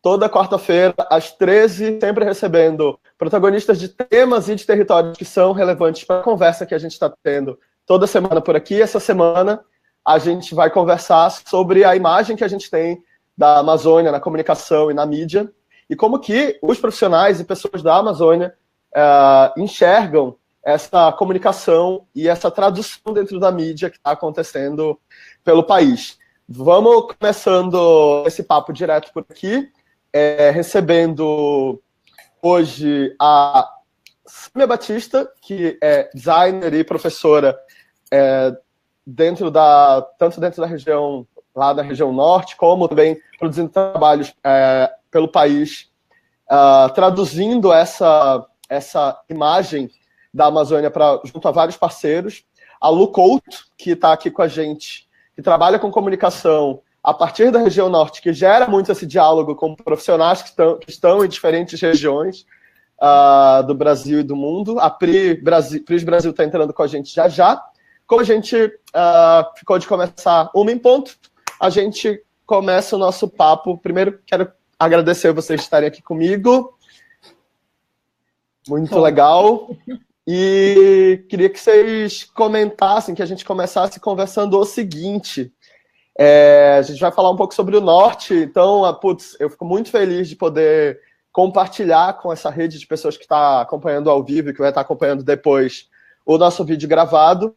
toda quarta-feira, às 13, sempre recebendo protagonistas de temas e de territórios que são relevantes para a conversa que a gente está tendo toda semana por aqui. Essa semana a gente vai conversar sobre a imagem que a gente tem da Amazônia na comunicação e na mídia, e como que os profissionais e pessoas da Amazônia enxergam essa comunicação e essa tradução dentro da mídia que está acontecendo pelo país. Vamos começando esse papo direto por aqui, recebendo hoje a Sâmia Batista, que é designer e professora tanto dentro da região, lá da região norte, como também produzindo trabalhos pelo país, traduzindo essa imagem da Amazônia junto a vários parceiros. A Lu Couto, que está aqui com a gente, que trabalha com comunicação a partir da região norte, que gera muito esse diálogo com profissionais que estão em diferentes regiões do Brasil e do mundo. A Pris Brasil está entrando com a gente já já. Como a gente ficou de começar 1 em ponto, a gente começa o nosso papo. Primeiro, quero agradecer vocês estarem aqui comigo. Muito legal. E queria que vocês comentassem, que a gente começasse conversando o seguinte. A gente vai falar um pouco sobre o norte, então, eu fico muito feliz de poder compartilhar com essa rede de pessoas que está acompanhando ao vivo e que vai estar acompanhando depois o nosso vídeo gravado,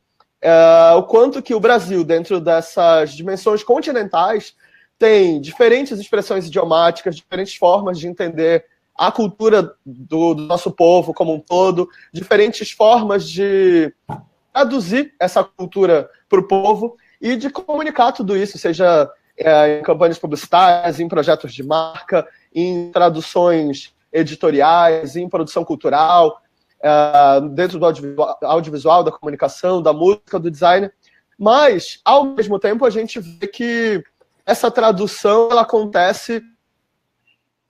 o quanto que o Brasil, dentro dessas dimensões continentais, tem diferentes expressões idiomáticas, diferentes formas de entender a cultura do nosso povo como um todo, diferentes formas de traduzir essa cultura para o povo e de comunicar tudo isso, seja em campanhas publicitárias, em projetos de marca, em traduções editoriais, em produção cultural, dentro do audiovisual, da comunicação, da música, do design. Mas, ao mesmo tempo, a gente vê que essa tradução ela acontece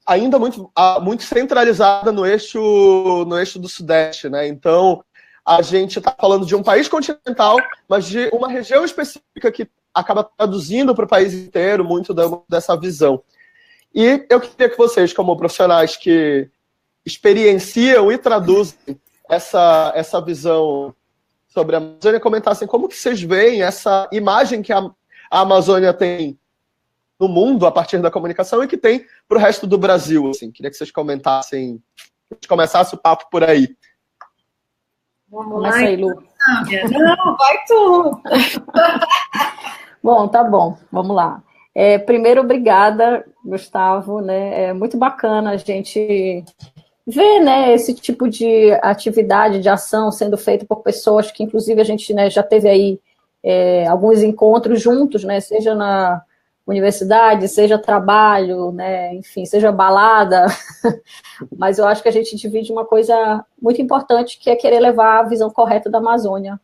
ainda muito centralizada no eixo do Sudeste, né? Então, a gente está falando de um país continental, mas de uma região específica que acaba traduzindo para o país inteiro muito dessa visão. E eu queria que vocês, como profissionais que experienciam e traduzem essa visão sobre a Amazônia, comentassem como que vocês veem essa imagem que a Amazônia tem no mundo a partir da comunicação e que tem para o resto do Brasil. Assim. Queria que vocês comentassem, que a gente começasse o papo por aí. Vamos lá, aí, Lu. Não, vai tu. Bom, tá bom, vamos lá. Primeiro, obrigada, Gustavo, né? É muito bacana a gente ver, né, esse tipo de atividade, de ação sendo feita por pessoas que, inclusive, a gente, né, já teve aí alguns encontros juntos, né, seja na universidade, seja trabalho, né, enfim, seja balada, mas eu acho que a gente divide uma coisa muito importante, que é querer levar a visão correta da Amazônia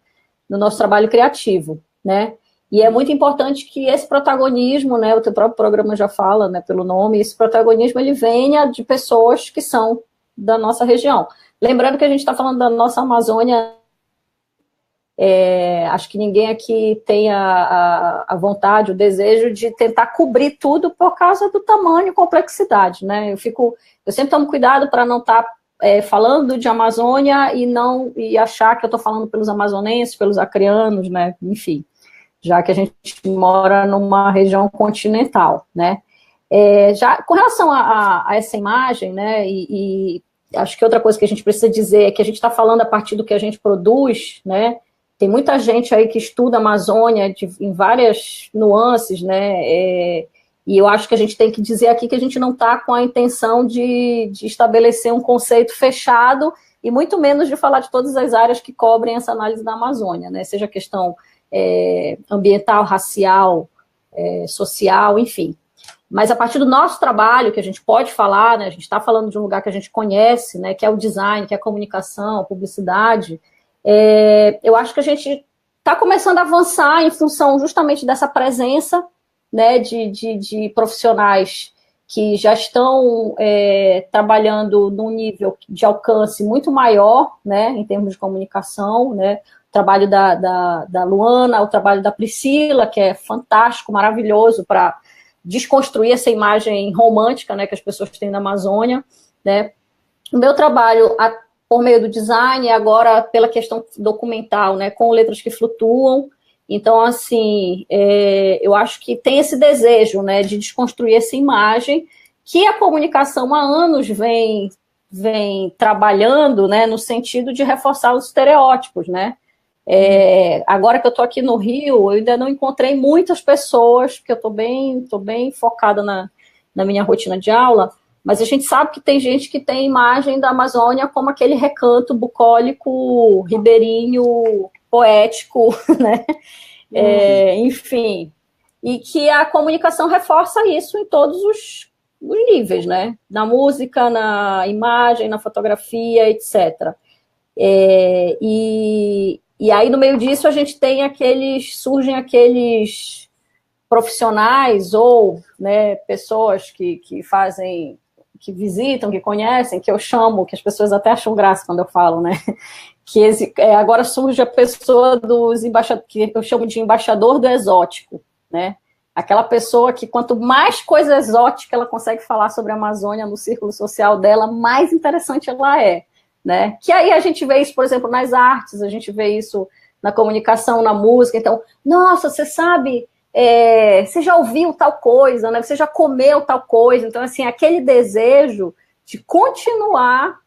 no nosso trabalho criativo, né, e é muito importante que esse protagonismo, né, o teu próprio programa já fala, né, pelo nome, esse protagonismo, ele venha de pessoas que são da nossa região. Lembrando que a gente está falando da nossa Amazônia, acho que ninguém aqui tem a vontade, o desejo de tentar cobrir tudo por causa do tamanho e complexidade, né? Eu sempre tomo cuidado para não estar falando de Amazônia e achar que eu estou falando pelos amazonenses, pelos acreanos, né? Enfim, já que a gente mora numa região continental, né? Já com relação a essa imagem, né? E acho que outra coisa que a gente precisa dizer é que a gente está falando a partir do que a gente produz, né? Tem muita gente aí que estuda a Amazônia em várias nuances, né? E eu acho que a gente tem que dizer aqui que a gente não está com a intenção de estabelecer um conceito fechado e muito menos de falar de todas as áreas que cobrem essa análise da Amazônia, né? Seja questão ambiental, racial, social, enfim. Mas a partir do nosso trabalho, que a gente pode falar, né? A gente está falando de um lugar que a gente conhece, né? Que é o design, que é a comunicação, a publicidade. Eu acho que a gente está começando a avançar em função justamente dessa presença, né, de profissionais que já estão trabalhando num nível de alcance muito maior, né, em termos de comunicação, né, o trabalho da Luana, o trabalho da Priscila, que é fantástico, maravilhoso para desconstruir essa imagem romântica, né, que as pessoas têm da Amazônia, né. O meu trabalho, por meio do design, agora pela questão documental, né, com letras que flutuam. Então, assim, eu acho que tem esse desejo, né, de desconstruir essa imagem que a comunicação há anos vem trabalhando, né, no sentido de reforçar os estereótipos, né. Agora que eu estou aqui no Rio, eu ainda não encontrei muitas pessoas, porque eu estou bem focada na minha rotina de aula, mas a gente sabe que tem gente que tem imagem da Amazônia como aquele recanto bucólico, ribeirinho, poético, né? Enfim, e que a comunicação reforça isso em todos os níveis, né? Na música, na imagem, na fotografia, etc. E aí, no meio disso, a gente tem surgem aqueles profissionais ou, né, pessoas que fazem, que visitam, que conhecem, que eu chamo, que as pessoas até acham graça quando eu falo, né? Que agora surge a pessoa dos embaixadores, que eu chamo de embaixador do exótico, né? Aquela pessoa que quanto mais coisa exótica ela consegue falar sobre a Amazônia no círculo social dela, mais interessante ela é, né? Que aí a gente vê isso, por exemplo, nas artes, a gente vê isso na comunicação, na música. Então, nossa, você sabe, você já ouviu tal coisa, né? Você já comeu tal coisa. Então, assim, aquele desejo de continuar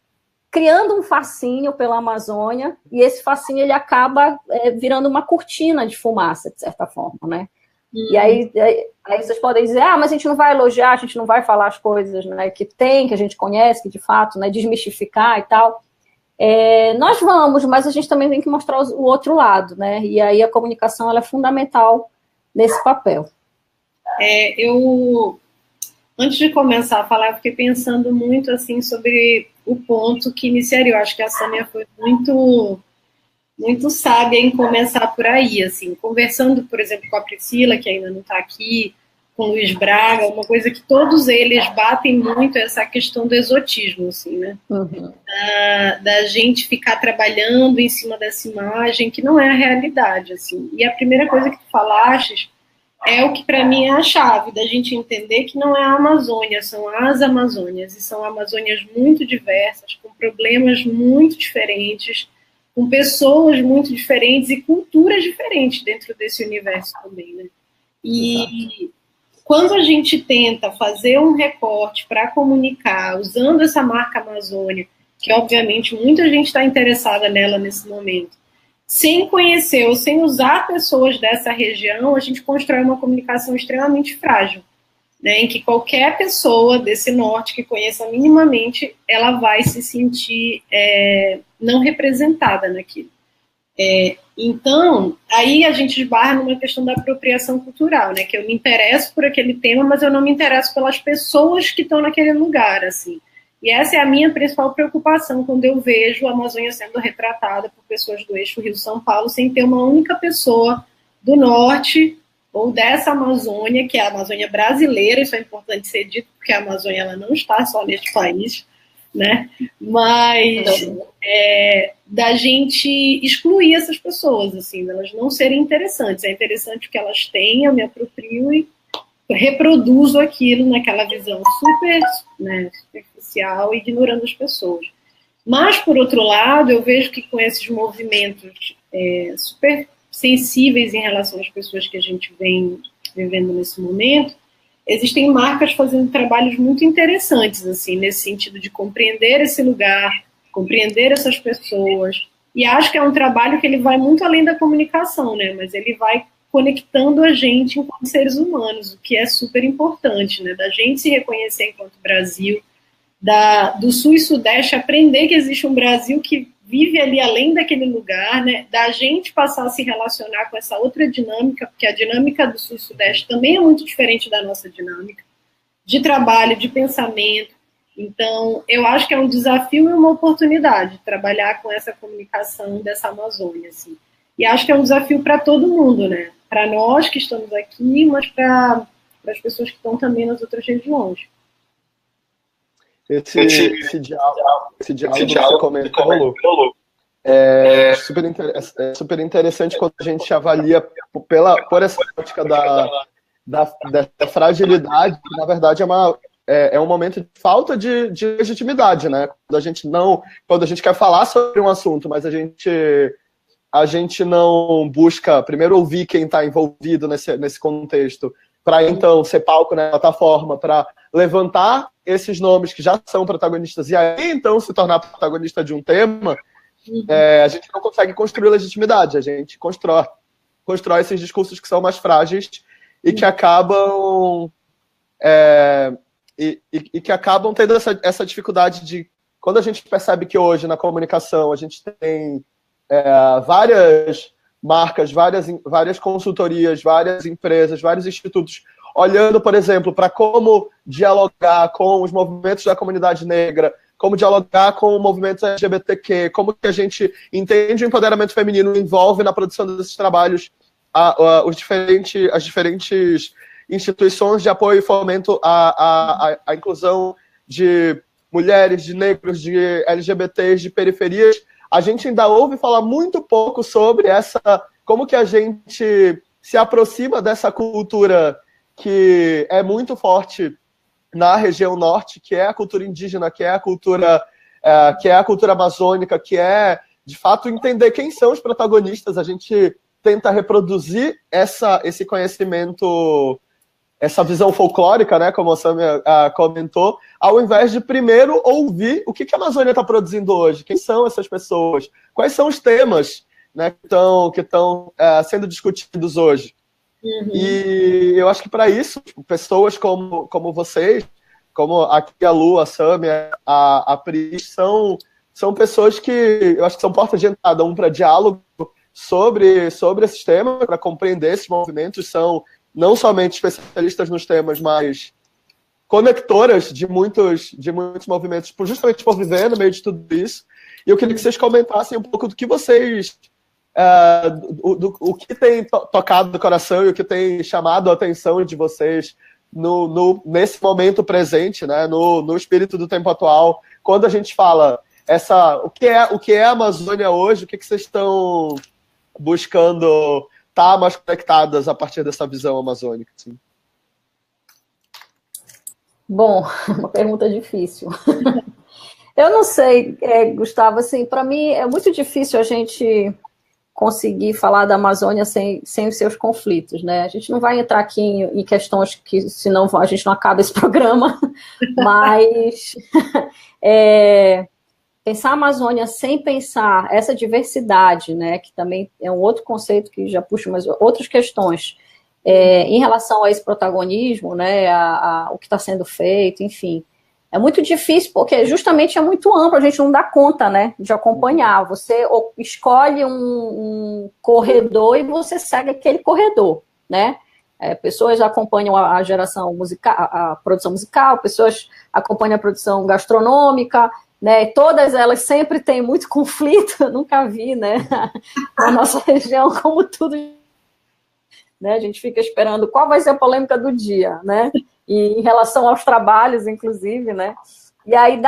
criando um fascínio pela Amazônia, e esse fascínio ele acaba virando uma cortina de fumaça, de certa forma, né? E aí vocês podem dizer, mas a gente não vai elogiar, a gente não vai falar as coisas, né, que a gente conhece, que de fato, né, desmistificar e tal. Nós vamos, mas a gente também tem que mostrar o outro lado, né? E aí a comunicação ela é fundamental nesse papel. Antes de começar a falar, eu fiquei pensando muito assim sobre o ponto que iniciaria. Eu acho que a Sâmia foi muito sábia em começar por aí, assim, conversando, por exemplo, com a Priscila, que ainda não está aqui, com o Luiz Braga, uma coisa que todos eles batem muito é essa questão do exotismo, assim, né? Uhum. Da gente ficar trabalhando em cima dessa imagem que não é a realidade, assim. E a primeira coisa que tu falaste é o que para mim é a chave da gente entender que não é a Amazônia, são as Amazônias, e são Amazônias muito diversas, com problemas muito diferentes, com pessoas muito diferentes e culturas diferentes dentro desse universo também, né? E quando a gente tenta fazer um recorte para comunicar, usando essa marca Amazônia, que obviamente muita gente está interessada nela nesse momento, sem conhecer ou sem usar pessoas dessa região, a gente constrói uma comunicação extremamente frágil, né, em que qualquer pessoa desse norte que conheça minimamente, ela vai se sentir não representada naquilo. Então, aí a gente esbarra numa questão da apropriação cultural, né, que eu me interesso por aquele tema, mas eu não me interesso pelas pessoas que estão naquele lugar, assim. E essa é a minha principal preocupação quando eu vejo a Amazônia sendo retratada por pessoas do eixo Rio-São Paulo, sem ter uma única pessoa do norte ou dessa Amazônia, que é a Amazônia brasileira. Isso é importante ser dito, porque a Amazônia ela não está só neste país, né? Mas da gente excluir essas pessoas, assim, elas não serem interessantes. É interessante o que elas têm, eu me aproprio e reproduzo aquilo naquela visão super, né, superficial, ignorando as pessoas. Mas, por outro lado, eu vejo que com esses movimentos super sensíveis em relação às pessoas que a gente vem vivendo nesse momento, existem marcas fazendo trabalhos muito interessantes, assim, nesse sentido de compreender esse lugar, compreender essas pessoas, e acho que é um trabalho que ele vai muito além da comunicação, né, mas ele vai conectando a gente enquanto seres humanos, o que é super importante, né, da gente se reconhecer enquanto Brasil, do Sul e Sudeste aprender que existe um Brasil que vive ali além daquele lugar, né, da gente passar a se relacionar com essa outra dinâmica, porque a dinâmica do Sul e Sudeste também é muito diferente da nossa dinâmica, de trabalho, de pensamento. Então, eu acho que é um desafio e uma oportunidade trabalhar com essa comunicação dessa Amazônia, assim. E acho que é um desafio para todo mundo, né? Para nós que estamos aqui, mas para as pessoas que estão também nas outras regiões. Esse diálogo que você comentou, é super interessante quando a gente avalia por essa ótica dessa fragilidade, que, na verdade, é um momento de falta de legitimidade, né? Quando a gente quer falar sobre um assunto, mas a gente não busca primeiro ouvir quem está envolvido nesse contexto, para então ser palco na plataforma, para levantar esses nomes que já são protagonistas e aí então se tornar protagonista de um tema, a gente não consegue construir legitimidade, a gente constrói esses discursos que são mais frágeis e que acabam e que acabam tendo essa dificuldade de, quando a gente percebe que hoje na comunicação a gente tem várias marcas, várias consultorias, várias empresas, vários institutos olhando, por exemplo, para como dialogar com os movimentos da comunidade negra, como dialogar com o movimento LGBTQ, como que a gente entende o empoderamento feminino e envolve na produção desses trabalhos as diferentes instituições de apoio e fomento à inclusão de mulheres, de negros, de LGBTs, de periferias. A gente ainda ouve falar muito pouco sobre como que a gente se aproxima dessa cultura que é muito forte na região norte, que é a cultura indígena, que é a cultura amazônica, que é, de fato, entender quem são os protagonistas. A gente tenta reproduzir esse conhecimento, essa visão folclórica, né, como a Samia comentou, ao invés de primeiro ouvir o que a Amazônia está produzindo hoje, quem são essas pessoas, quais são os temas, né, que estão sendo discutidos hoje. Uhum. E eu acho que para isso, pessoas como vocês, como aqui a Lu, a Samia, a Pris, são pessoas que eu acho que são portas de entrada, para diálogo sobre esses temas, para compreender esses movimentos, são não somente especialistas nos temas, mas conectoras de muitos movimentos, justamente por viver no meio de tudo isso. E eu queria que vocês comentassem um pouco do que vocês... o que tem tocado no coração e o que tem chamado a atenção de vocês nesse momento presente, né, no espírito do tempo atual, quando a gente fala o que é a Amazônia hoje, o que vocês estão buscando estar mais conectadas a partir dessa visão amazônica? Assim. Bom, uma pergunta difícil. Eu não sei, Gustavo, assim, para mim é muito difícil a gente conseguir falar da Amazônia sem os seus conflitos, né? A gente não vai entrar aqui em questões que, senão a gente não acaba esse programa, mas pensar a Amazônia sem pensar essa diversidade, né, que também é um outro conceito que já puxa umas outras questões, em relação a esse protagonismo, né, o que está sendo feito, enfim. É muito difícil, porque justamente é muito amplo, a gente não dá conta, né, de acompanhar. Você escolhe um corredor e você segue aquele corredor, né? Pessoas acompanham a geração musical, a produção musical, pessoas acompanham a produção gastronômica, né? Todas elas sempre têm muito conflito, eu nunca vi, né, na nossa região, como tudo, né? A gente fica esperando qual vai ser a polêmica do dia, né? E em relação aos trabalhos, inclusive, né? E aí,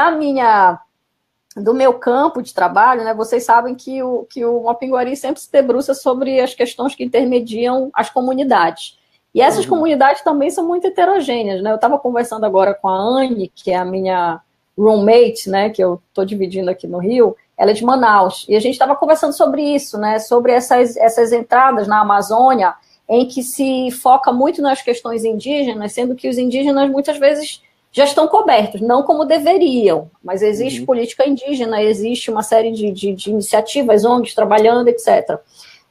do meu campo de trabalho, né? Vocês sabem que o Mapinguari sempre se debruça sobre as questões que intermediam as comunidades. E essas comunidades também são muito heterogêneas, né? Eu estava conversando agora com a Anne, que é a minha roommate, né? Que eu estou dividindo aqui no Rio. Ela é de Manaus. E a gente estava conversando sobre isso, né? Sobre essas entradas na Amazônia, em que se foca muito nas questões indígenas, sendo que os indígenas muitas vezes já estão cobertos, não como deveriam, mas existe política indígena, existe uma série de iniciativas, ONGs trabalhando, etc.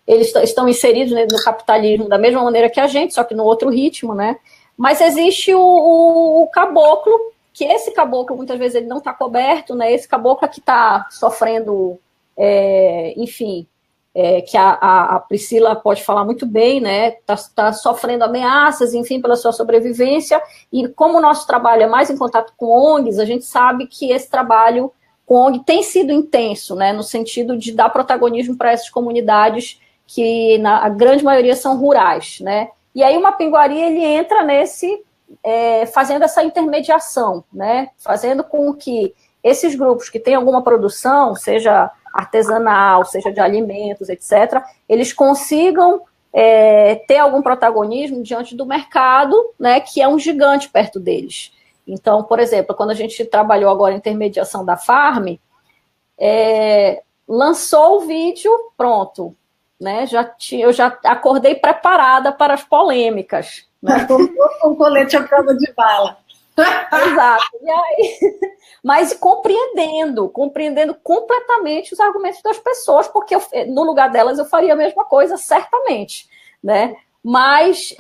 Eles estão inseridos no capitalismo da mesma maneira que a gente, só que no outro ritmo, né? Mas existe o caboclo, que esse caboclo muitas vezes ele não está coberto, né? Esse caboclo que está sofrendo, enfim... que a Priscila pode falar muito bem, né, tá sofrendo ameaças, enfim, pela sua sobrevivência, e como o nosso trabalho é mais em contato com ONGs, a gente sabe que esse trabalho com ONG tem sido intenso, né, no sentido de dar protagonismo para essas comunidades que a grande maioria são rurais, né, e aí o Mapinguari, ele entra fazendo essa intermediação, né, fazendo com que esses grupos que têm alguma produção, seja artesanal, seja de alimentos, etc., eles consigam ter algum protagonismo diante do mercado, né, que é um gigante perto deles. Então, por exemplo, quando a gente trabalhou agora em intermediação da Farm, lançou o vídeo, pronto, né, eu já acordei preparada para as polêmicas. Né? Com colete à prova de bala. Exato. E aí, mas compreendendo completamente os argumentos das pessoas, porque no lugar delas eu faria a mesma coisa, certamente, né? Mas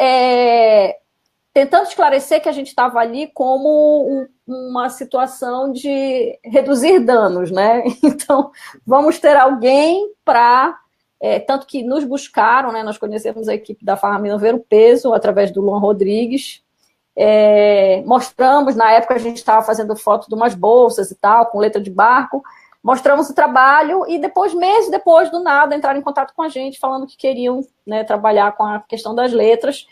tentando esclarecer que a gente estava ali como uma situação de reduzir danos, né? Então, vamos ter alguém para... tanto que nos buscaram, né? Nós conhecemos a equipe da Farm Ver o Peso, através do Luan Rodrigues. Mostramos, na época a gente estava fazendo foto de umas bolsas e tal, com letra de barco, mostramos o trabalho e depois, meses depois, do nada, entraram em contato com a gente, falando que queriam, né, trabalhar com a questão das letras.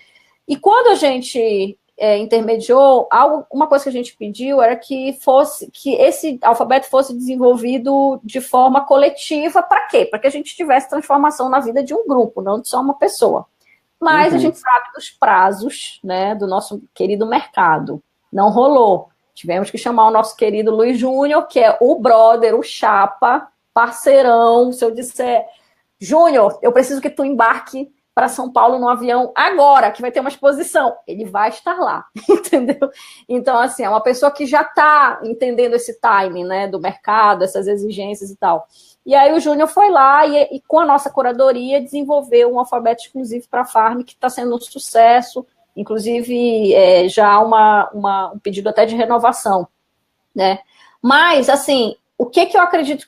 E quando a gente intermediou, uma coisa que a gente pediu era que esse alfabeto fosse desenvolvido de forma coletiva. Para quê? Para que a gente tivesse transformação na vida de um grupo, não de só uma pessoa. Mas a gente sabe dos prazos, né, do nosso querido mercado. Não rolou. Tivemos que chamar o nosso querido Luiz Júnior, que é o brother, o chapa, parceirão. Se eu disser, Júnior, eu preciso que tu embarque para São Paulo no avião agora, que vai ter uma exposição. Ele vai estar lá, entendeu? Então, assim, é uma pessoa que já está entendendo esse timing, né, do mercado, essas exigências e tal. E aí o Júnior foi lá e com a nossa curadoria, desenvolveu um alfabeto exclusivo para a Farm, que está sendo um sucesso, inclusive já um pedido até de renovação, né? Mas, assim, o que eu acredito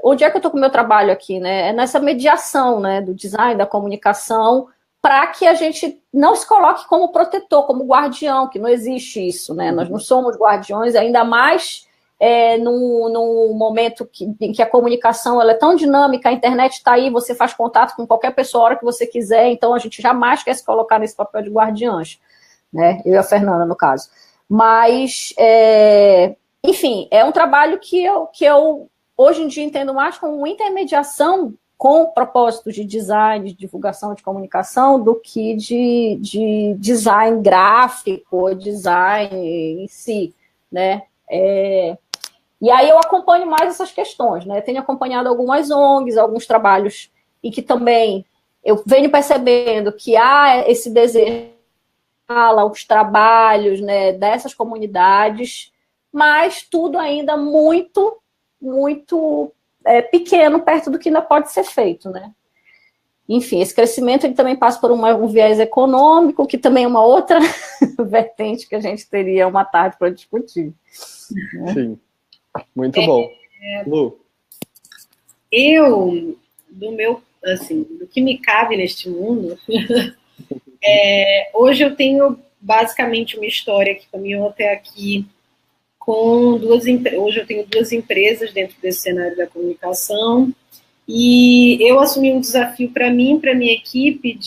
onde é que eu estou com o meu trabalho aqui, né? É nessa mediação, né, do design, da comunicação, para que a gente não se coloque como protetor, como guardião, que não existe isso, né? Nós não somos guardiões, ainda mais num momento em que a comunicação ela é tão dinâmica, a internet está aí, você faz contato com qualquer pessoa a hora que você quiser, então a gente jamais quer se colocar nesse papel de guardiãs, né? Eu e a Fernanda, no caso. Mas, enfim, é um trabalho que eu hoje em dia entendo mais como uma intermediação com propósitos de design, de divulgação, de comunicação, do que de design gráfico, design em si, né? E aí eu acompanho mais essas questões, né? Tenho acompanhado algumas ONGs, alguns trabalhos, e que também eu venho percebendo que há esse desejo, os trabalhos, né, dessas comunidades, mas tudo ainda muito, muito pequeno perto do que ainda pode ser feito, né? Enfim, esse crescimento ele também passa por um viés econômico, que também é uma outra vertente que a gente teria uma tarde para discutir. Né? Sim, muito bom. Lu? Do que me cabe neste mundo, hoje eu tenho basicamente uma história que caminhou até aqui com hoje eu tenho 2 empresas dentro desse cenário da comunicação, e eu assumi um desafio para mim, para minha equipe,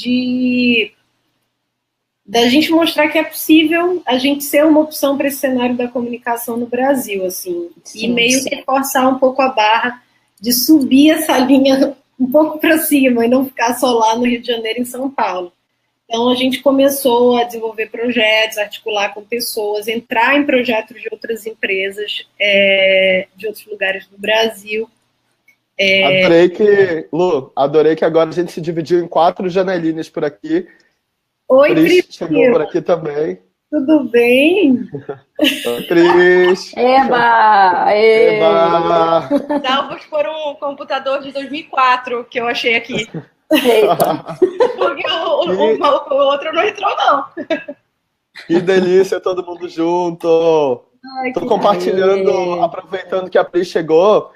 da gente mostrar que é possível a gente ser uma opção para esse cenário da comunicação no Brasil, assim, sim, e meio que forçar um pouco a barra de subir essa linha um pouco para cima e não ficar só lá no Rio de Janeiro e em São Paulo. Então, a gente começou a desenvolver projetos, articular com pessoas, entrar em projetos de outras empresas, de outros lugares do Brasil. Adorei que agora a gente se dividiu em 4 janelinhas por aqui. Oi, Cris chegou por aqui também. Tudo bem? Oi, Cris. Eba! Eba! Salvos por um computador de 2004 que eu achei aqui. Porque o outro não entrou, não. Que delícia, todo mundo junto. Estou compartilhando, aproveitando que a Pri chegou,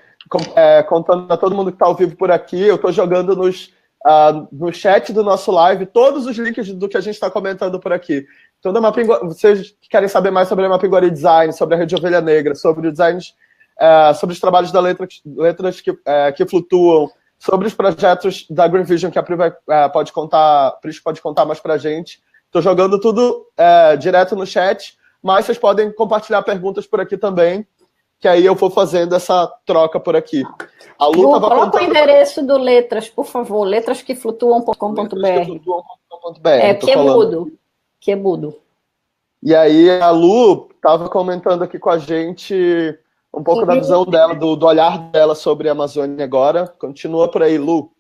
contando a todo mundo que está ao vivo por aqui. Eu estou jogando no chat do nosso live todos os links do que a gente está comentando por aqui. Então, vocês que querem saber mais sobre a Mapinguari Design, sobre a Rede Ovelha Negra, sobre o design, sobre os trabalhos da letras que flutuam, sobre os projetos da Green Vision que a Pri pode contar mais pra gente. Estou jogando tudo direto no chat, mas vocês podem compartilhar perguntas por aqui também. que aí eu vou fazendo essa troca por aqui. A Lu Lu, tava coloca o contando... endereço do Letras, por favor, letrasqueflutuam.com.br. É, tô que é falando. mudo. Que é mudo. E aí a Lu estava comentando aqui com a gente um pouco da visão dela, do olhar dela sobre a Amazônia agora. Continua por aí, Lu.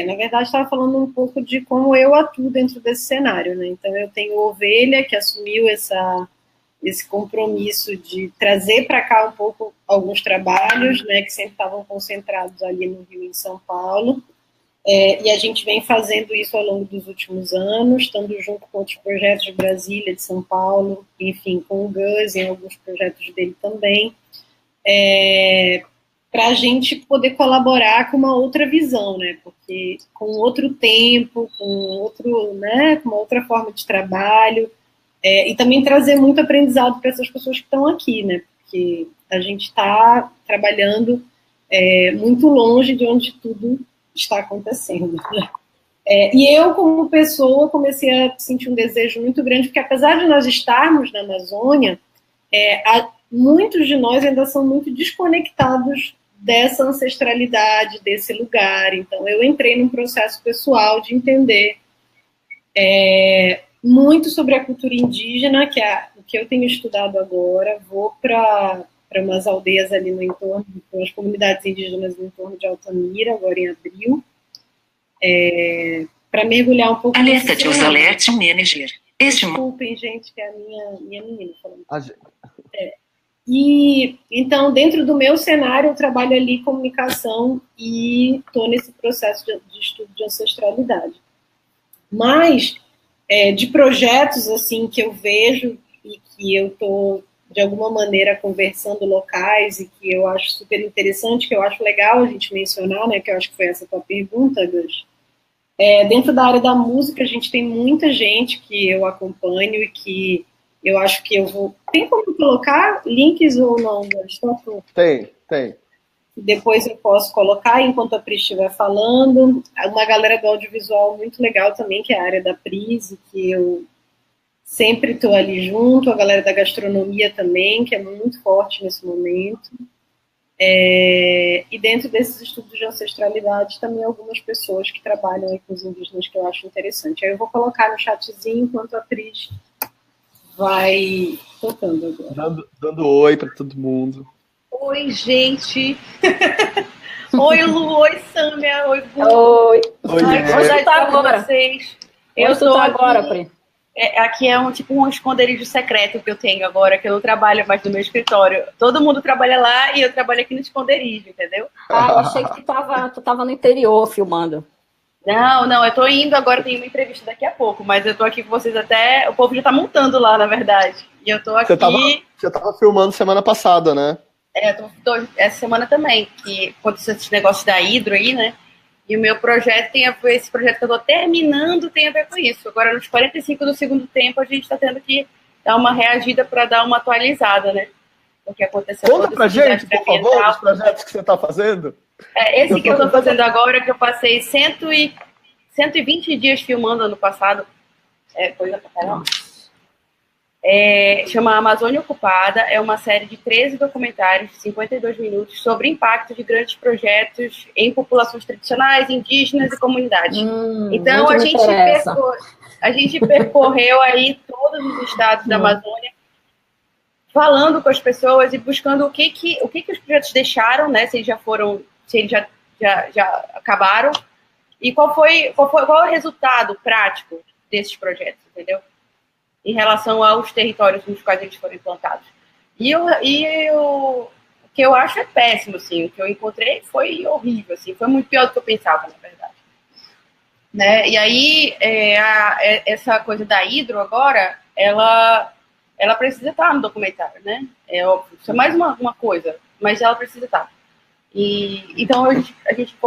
Na verdade, estava falando um pouco de como eu atuo dentro desse cenário, né? Então, eu tenho Ovelha, que assumiu esse compromisso de trazer para cá um pouco alguns trabalhos, né, que sempre estavam concentrados ali no Rio e em São Paulo, e a gente vem fazendo isso ao longo dos últimos anos, estando junto com outros projetos de Brasília, de São Paulo, enfim, com o Gus em alguns projetos dele também, para a gente poder colaborar com uma outra visão, né, porque com outro tempo, com uma outra forma de trabalho, e também trazer muito aprendizado para essas pessoas que estão aqui, né? Porque a gente está trabalhando muito longe de onde tudo está acontecendo. Né? E eu, como pessoa, comecei a sentir um desejo muito grande, porque apesar de nós estarmos na Amazônia, muitos de nós ainda são muito desconectados dessa ancestralidade, desse lugar. Então, eu entrei num processo pessoal de entender muito sobre a cultura indígena, que é o que eu tenho estudado agora. Vou para umas aldeias ali no entorno, com as comunidades indígenas no entorno de Altamira, agora em abril, para mergulhar um pouco... Alerta de uso alert manager. Desculpem, gente, que é a minha menina falando. E, então, dentro do meu cenário, eu trabalho ali comunicação e estou nesse processo de estudo de ancestralidade. Mas... de projetos assim que eu vejo e que eu estou, de alguma maneira, conversando locais e que eu acho super interessante, que eu acho legal a gente mencionar, né, que eu acho que foi essa tua pergunta, Gus. Dentro da área da música, a gente tem muita gente que eu acompanho e que eu acho que eu vou... Tem como colocar links ou não, Gus? Tem. Depois eu posso colocar, enquanto a Pri estiver falando. Uma galera do audiovisual muito legal também, que é a área da Prise, que eu sempre estou ali junto. A galera da gastronomia também, que é muito forte nesse momento. E dentro desses estudos de ancestralidade, também algumas pessoas que trabalham aí com os indígenas, que eu acho interessante. Aí eu vou colocar no chatzinho, enquanto a Pris vai tocando agora. Dando oi para todo mundo. Oi, gente. Oi, Lu. Oi, Sâmia. Oi, Gu. Oi. Hoje tá agora. Vocês. Eu estou agora, Pri. Aqui é um esconderijo secreto que eu tenho agora, que eu não trabalho mais no meu escritório. Todo mundo trabalha lá e eu trabalho aqui no esconderijo, entendeu? Eu achei que tu tava no interior filmando. Não, eu tô indo agora, tem uma entrevista daqui a pouco, mas eu tô aqui com vocês até... O povo já tá montando lá, na verdade. E eu tô aqui... Você tava filmando semana passada, né? Eu tô essa semana também, que aconteceu esses negócios da Hidro aí, né? E o meu projeto esse projeto que eu tô terminando tem a ver com isso. Agora, nos 45 do segundo tempo, a gente tá tendo que dar uma reagida para dar uma atualizada, né? O que aconteceu. Conta pra gente, por favor, os projetos que você tá fazendo. Esse que eu tô fazendo agora, que eu passei 120 dias filmando ano passado. Coisa pra caramba. Chama Amazônia Ocupada, é uma série de 13 documentários de 52 minutos sobre o impacto de grandes projetos em populações tradicionais, indígenas e comunidades. Então, a gente percorreu aí todos os estados da Amazônia, falando com as pessoas e buscando o que os projetos deixaram, né, se eles já acabaram, e qual é o resultado prático desses projetos, entendeu? Em relação aos territórios nos quais eles foram implantados. O que eu acho é péssimo, assim. O que eu encontrei foi horrível, assim. Foi muito pior do que eu pensava, na verdade. Né? E aí, essa coisa da Hidro agora, ela precisa estar no documentário, né? É óbvio. Isso é mais uma coisa, mas ela precisa estar. Então, a gente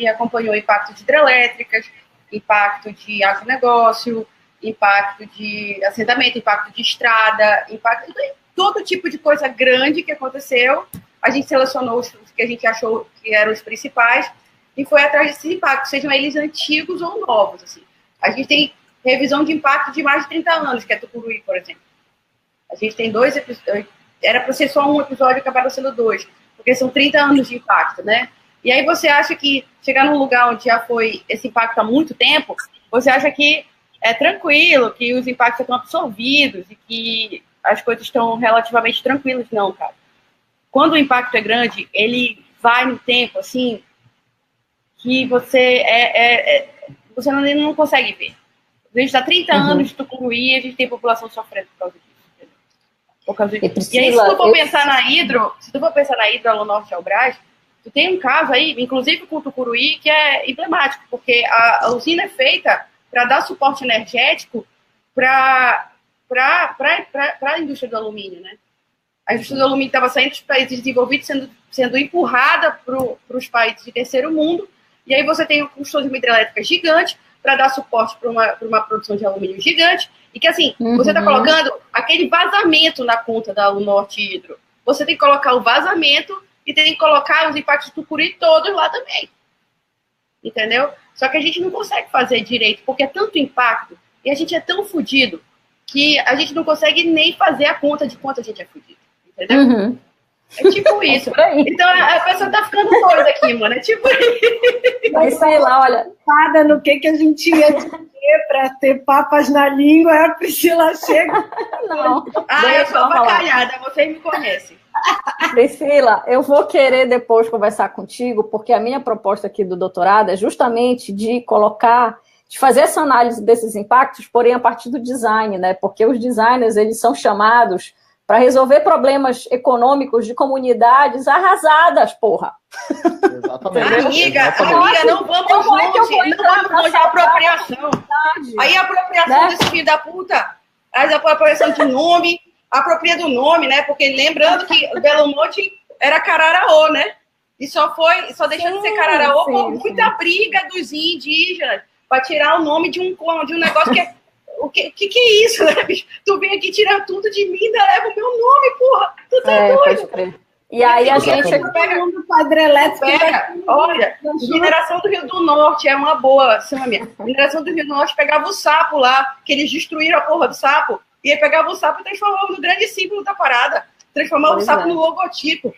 acompanhou o impacto de hidrelétricas, impacto de agronegócio, impacto de assentamento, impacto de estrada, impacto de todo tipo de coisa grande que aconteceu. A gente selecionou os que a gente achou que eram os principais e foi atrás desses impactos, sejam eles antigos ou novos. Assim. A gente tem revisão de impacto de mais de 30 anos, que é Tucuruí, por exemplo. A gente tem era para ser só um episódio e acabaram sendo 2, porque são 30 anos de impacto, né? E aí você acha que chegar num lugar onde já foi esse impacto há muito tempo, você acha que é tranquilo, que os impactos estão absorvidos e que as coisas estão relativamente tranquilas. Não, cara. Quando o impacto é grande, ele vai no tempo, assim, que você você não consegue ver. A gente está 30 anos de Tucuruí e a gente tem população sofrendo por causa disso. Por causa disso. Priscila, e aí, se tu for pensar na Hidro, no Norte Albras, tu tem um caso aí, inclusive com o Tucuruí, que é emblemático, porque a usina é feita para dar suporte energético para a indústria do alumínio, né? A indústria do alumínio estava saindo dos países desenvolvidos, sendo empurrada para os países de terceiro mundo, e aí você tem uma construção de uma hidrelétrica gigante para dar suporte para uma produção de alumínio gigante, e que, assim, você está colocando aquele vazamento na conta da Alunorte Hidro. Você tem que colocar o vazamento e tem que colocar os impactos do Tucuruí todos lá também. Entendeu? Só que a gente não consegue fazer direito, porque é tanto impacto, e a gente é tão fodido, que a gente não consegue nem fazer a conta de quanto a gente é fodido. Entendeu? É tipo isso. Então a pessoa tá ficando doida aqui, mano. É tipo isso. Mas sei lá, olha. Nada no que a gente ia dizer pra ter papas na língua, a Priscila chega. Não. Eu sou bacalhada, vocês me conhecem. Priscila, eu vou querer depois conversar contigo, porque a minha proposta aqui do doutorado é justamente de fazer essa análise desses impactos, porém a partir do design, né? Porque os designers, eles são chamados para resolver problemas econômicos de comunidades arrasadas, porra. Exatamente. Amiga, não vamos longe a apropriação. Aí a apropriação desse filho da puta, a apropriação de nome, apropria do nome, né? Porque lembrando que Belo Monte era Cararaô, né? E só deixou de ser Cararaô por muita briga dos indígenas para tirar o nome de um negócio que é. O que é isso, né, bicho? Tu vem aqui tirar tudo de mim, ainda leva o meu nome, porra. Tu tá doido. Pode crer. E aí a gente pega um quadro elétrico. Olha, mineração do Rio do Norte é uma boa, Sâmia. Mineração do Rio do Norte pegava o sapo lá, que eles destruíram a porra do sapo, e aí pegava o sapo e transformava no grande símbolo da parada. Transformava o sapo no logotipo.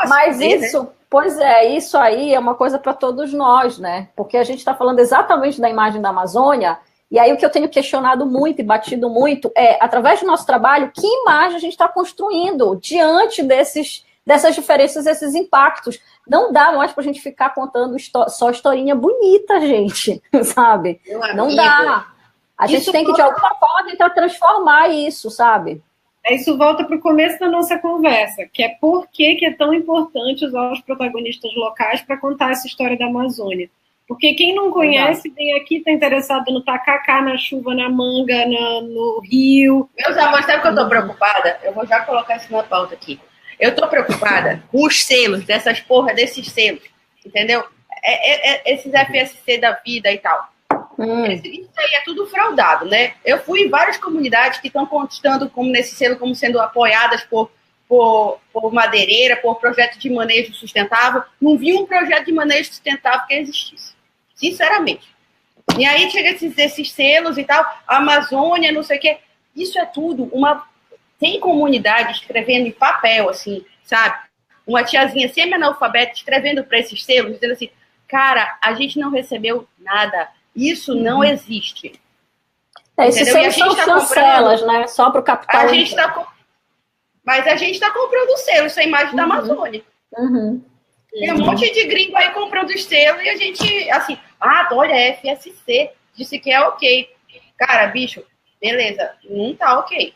Mas isso, pois é, isso aí é uma coisa para todos nós, né? Porque a gente está falando exatamente da imagem da Amazônia. E aí o que eu tenho questionado muito e batido muito é, através do nosso trabalho, que imagem a gente está construindo diante dessas diferenças, desses impactos. Não dá mais para a gente ficar contando só historinha bonita, gente, sabe? Não dá. A gente tem que, de alguma forma, tentar transformar isso, sabe? Isso volta para o começo da nossa conversa, que é por que é tão importante usar os protagonistas locais para contar essa história da Amazônia. Porque quem não conhece, vem aqui, está interessado no tacacá, na chuva, na manga, no rio. Meus amores, sabe que eu estou preocupada? Eu vou já colocar isso na pauta aqui. Eu estou preocupada com os selos, desses selos, entendeu? Esses FSC da vida e tal. Isso aí é tudo fraudado, né? Eu fui em várias comunidades que estão constando como nesse selo, como sendo apoiadas por madeireira, por projeto de manejo sustentável. Não vi um projeto de manejo sustentável que existisse. Sinceramente. E aí chega esses selos e tal, Amazônia, não sei o quê. Isso é tudo Tem comunidade escrevendo em papel, assim, sabe? Uma tiazinha semi-analfabeta escrevendo para esses selos, dizendo assim, cara, a gente não recebeu nada. Isso não existe. Esses selos são chancelas, né? Só para o capital. Mas a gente está comprando o selo, isso é a imagem da Amazônia. Tem um monte de gringo aí comprando os selos e a gente, assim, olha, FSC, disse que é ok. Cara, bicho, beleza, não tá ok.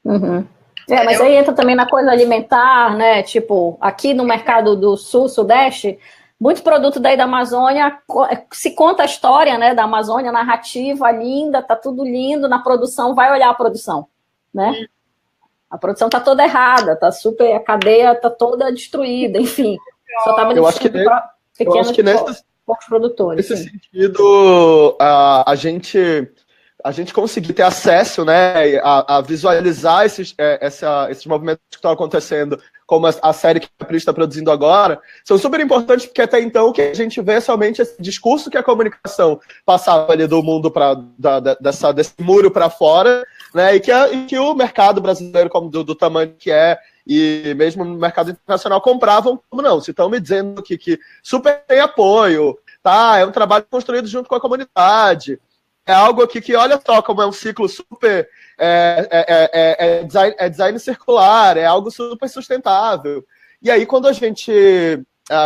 Mas aí entra também na coisa alimentar, né? Tipo, aqui no mercado do Sul, Sudeste, muitos produtos daí da Amazônia, se conta a história, né, da Amazônia, narrativa linda, tá tudo lindo, na produção, vai olhar a produção, né? A produção tá toda errada, a cadeia tá toda destruída, enfim. Só tá beneficiando para pequenos poucos produtores. Nesse sentido, a gente conseguir ter acesso, né, a visualizar esses movimentos que estão acontecendo, como a série que a Pri está produzindo agora, são super importantes, porque até então o que a gente vê é somente esse discurso que a comunicação passava ali do mundo, desse muro para fora, né, e que o mercado brasileiro, como do tamanho que é, e mesmo no mercado internacional compravam, como não, se estão me dizendo que super tem apoio, tá? É um trabalho construído junto com a comunidade, é algo aqui que, olha só, como é um ciclo super, design circular, é algo super sustentável. E aí, quando a gente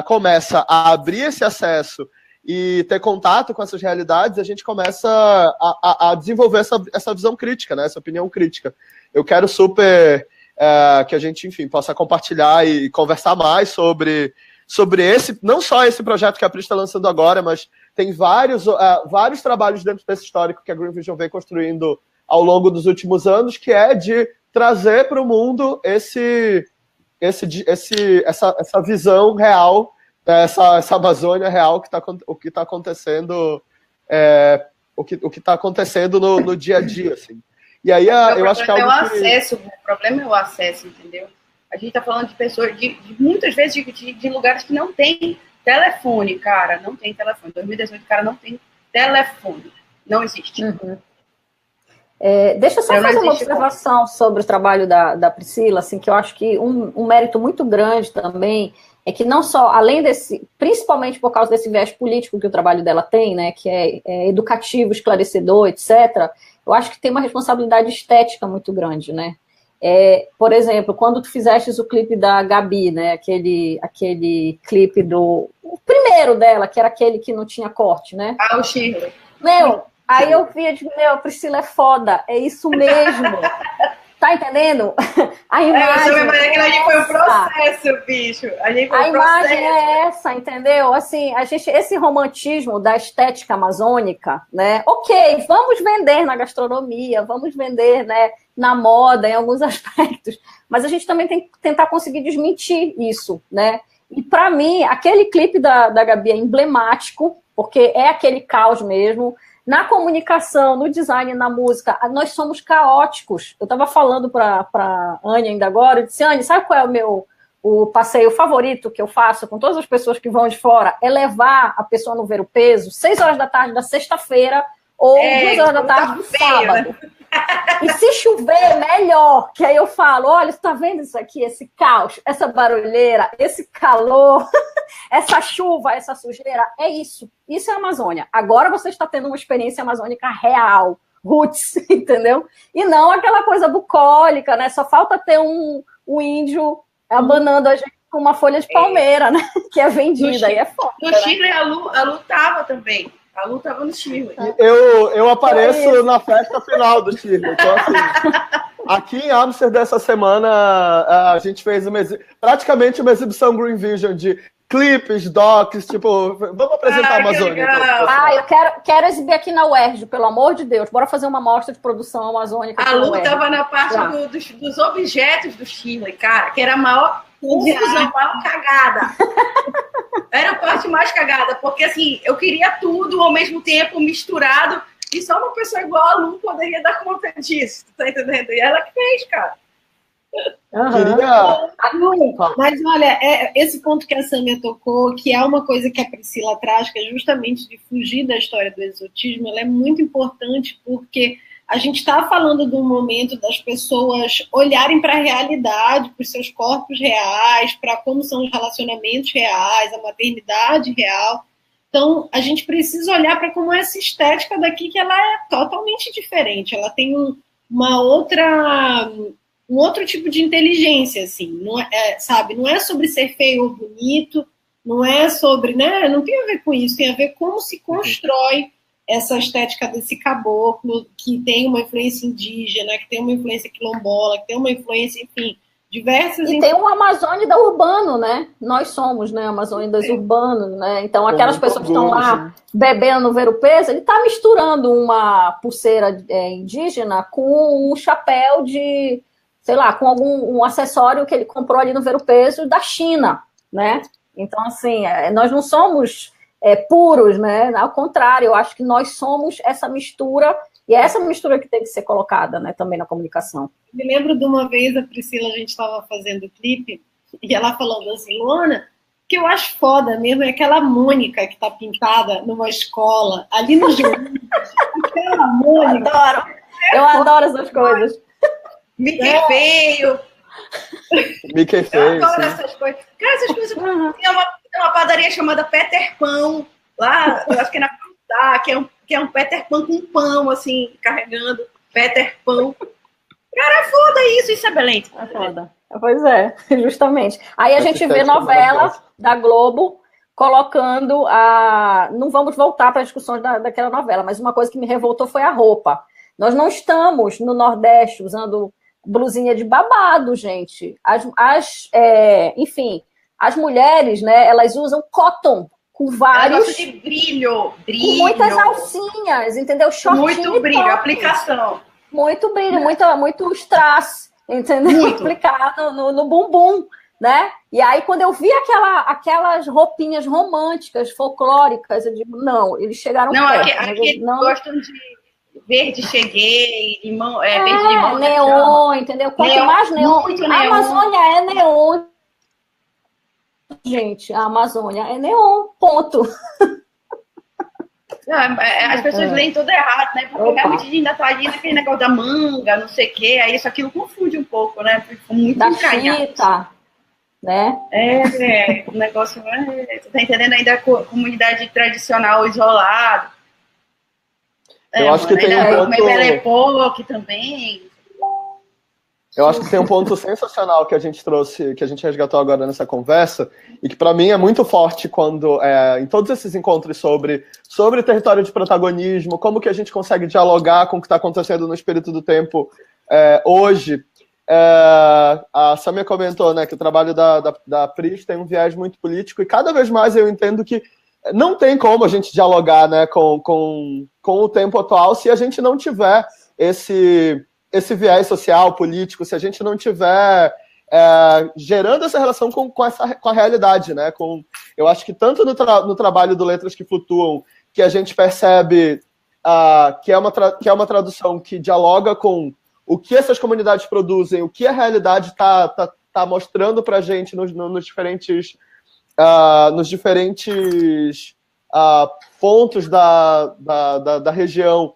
começa a abrir esse acesso e ter contato com essas realidades, a gente começa a desenvolver essa visão crítica, né? Essa opinião crítica. Eu quero super que a gente, enfim, possa compartilhar e conversar mais sobre esse, não só esse projeto que a Pri está lançando agora, mas tem vários trabalhos dentro desse histórico que a Green Vision vem construindo ao longo dos últimos anos, que é de trazer para o mundo essa visão real, essa Amazônia real, o que está acontecendo, o que tá acontecendo no dia a dia, assim. E aí eu acho que o problema é o acesso, entendeu? A gente está falando de pessoas, muitas vezes de lugares que não tem telefone, cara, não tem telefone. Em 2018, cara, não tem telefone, não existe. Uhum. Deixa eu só fazer uma observação sobre o trabalho da Priscila, assim, que eu acho que um mérito muito grande também é que não só, além desse, principalmente por causa desse viés político que o trabalho dela tem, né, que é educativo, esclarecedor, etc., eu acho que tem uma responsabilidade estética muito grande, né? Por exemplo, quando tu fizestes o clipe da Gabi, né, aquele clipe o primeiro dela, que era aquele que não tinha corte, né? O Shirley. Aí eu via, digo, a Priscila é foda, é isso mesmo. Tá entendendo? A imagem. Aquilo ali foi um processo, bicho. A imagem é essa, entendeu? Assim, esse romantismo da estética amazônica, né? Ok, vamos vender na gastronomia, vamos vender, né, na moda, em alguns aspectos, mas a gente também tem que tentar conseguir desmentir isso, né? E para mim, aquele clipe da Gabi é emblemático, porque é aquele caos mesmo. Na comunicação, no design, na música, nós somos caóticos. Eu estava falando para a Ania ainda agora, eu disse, Ania, sabe qual é o passeio favorito que eu faço com todas as pessoas que vão de fora? É levar a pessoa no Ver o Peso, 6 horas da tarde da sexta-feira, ou 2 horas da tarde do sábado. E se chover, melhor. Que aí eu falo, olha, você tá vendo isso aqui, esse caos, essa barulheira, esse calor, essa chuva, essa sujeira? É isso. Isso é a Amazônia. Agora você está tendo uma experiência amazônica real, roots, entendeu? E não aquela coisa bucólica, né? Só falta ter um índio abanando a gente com uma folha de palmeira, né? Que é vendida, aí é foda. No Chile, a Lu tava também. A Lu tava no Chile. Eu apareço na festa final do Chile. Então, assim, aqui em Amsterdã, essa semana, a gente fez praticamente uma exibição Green Vision de clipes, docs, tipo, vamos apresentar a Amazônia. Então, eu quero exibir aqui na UERJ, pelo amor de Deus. Bora fazer uma mostra de produção amazônica. A Lu tava na parte dos objetos do Chile, cara, que era a maior confusão, a maior cagada. Era a parte mais cagada, porque assim, eu queria tudo ao mesmo tempo, misturado, e só uma pessoa igual a Lu poderia dar conta disso, tá entendendo? E ela que fez, cara. Mas olha, esse ponto que a Samia tocou, que é uma coisa que a Priscila traz, que é justamente de fugir da história do exotismo, ela é muito importante porque a gente está falando de um momento das pessoas olharem para a realidade, para os seus corpos reais, para como são os relacionamentos reais, a maternidade real. Então, a gente precisa olhar para como essa estética daqui, que ela é totalmente diferente. Ela tem um outro tipo de inteligência, assim. Não sabe? Não é sobre ser feio ou bonito, não é sobre, né? Não tem a ver com isso, tem a ver com como se constrói essa estética desse caboclo, que tem uma influência indígena, que tem uma influência quilombola, que tem uma influência, enfim, diversas... E tem uma Amazônia da urbano, né? Nós somos, né, Amazônia das urbanos, né? Então, aquelas pessoas que estão lá bebendo no Ver o Peso, ele está misturando uma pulseira indígena com um chapéu de, sei lá, com algum acessório que ele comprou ali no Ver o Peso da China, né? Então, assim, nós não somos... puros, né? Ao contrário, eu acho que nós somos essa mistura, e é essa mistura que tem que ser colocada, né, também na comunicação. Me lembro de uma vez, a Priscila, a gente estava fazendo o clipe, e ela falando assim, Luana, o que eu acho foda mesmo é aquela Mônica que está pintada numa escola, ali no Juiz. Aquela Mônica. Eu adoro essas coisas. Mickey feio. Mickey Eu fez. adoro essas coisas. Cara, essas coisas. Tem uma padaria chamada Peter Pão, lá, eu acho que é na Cruzá, que é um Peter Pan com pão, assim, carregando. Peter Pão. Cara, é foda isso é Belém. É foda. Pois é, justamente. Aí a gente vê novela da Globo colocando a... Não vamos voltar para a discussão daquela novela, mas uma coisa que me revoltou foi a roupa. Nós não estamos no Nordeste usando blusinha de babado, gente. Enfim, as mulheres, né, elas usam cotton com vários... de brilho. Com muitas alcinhas, entendeu? Shortinho muito brilho, aplicação. Muito brilho, muito strass, entendeu? Muito. Aplicado no bumbum, né? E aí, quando eu vi aquelas roupinhas românticas, folclóricas, eu digo, não, eles chegaram perto. Aqui não gostam de verde cheguei, limão, verde limão. Neon, entendeu? Quanto mais neon. A Amazônia é neon. Gente, a Amazônia é neon, ponto. Não, as pessoas leem tudo errado, né? Porque realmente a gente ainda tá ali naquele negócio da manga, não sei o quê, aí isso aquilo confunde um pouco, né? Fica muito da fita, né? O negócio você tá entendendo ainda a comunidade tradicional isolada. Eu acho que tem um ponto... também. Eu acho que tem um ponto sensacional que a gente trouxe, que a gente resgatou agora nessa conversa, e que para mim é muito forte quando, em todos esses encontros sobre território de protagonismo, como que a gente consegue dialogar com o que está acontecendo no espírito do tempo hoje. A Samia comentou, né, que o trabalho da Pris tem um viés muito político, e cada vez mais eu entendo que não tem como a gente dialogar, né, com o tempo atual se a gente não tiver esse viés social, político, se a gente não tiver gerando essa relação com a realidade, né? Eu acho que tanto no trabalho do Letras que Flutuam, que a gente percebe que é uma tradução que dialoga com o que essas comunidades produzem, o que a realidade está mostrando para a gente nos diferentes pontos da região,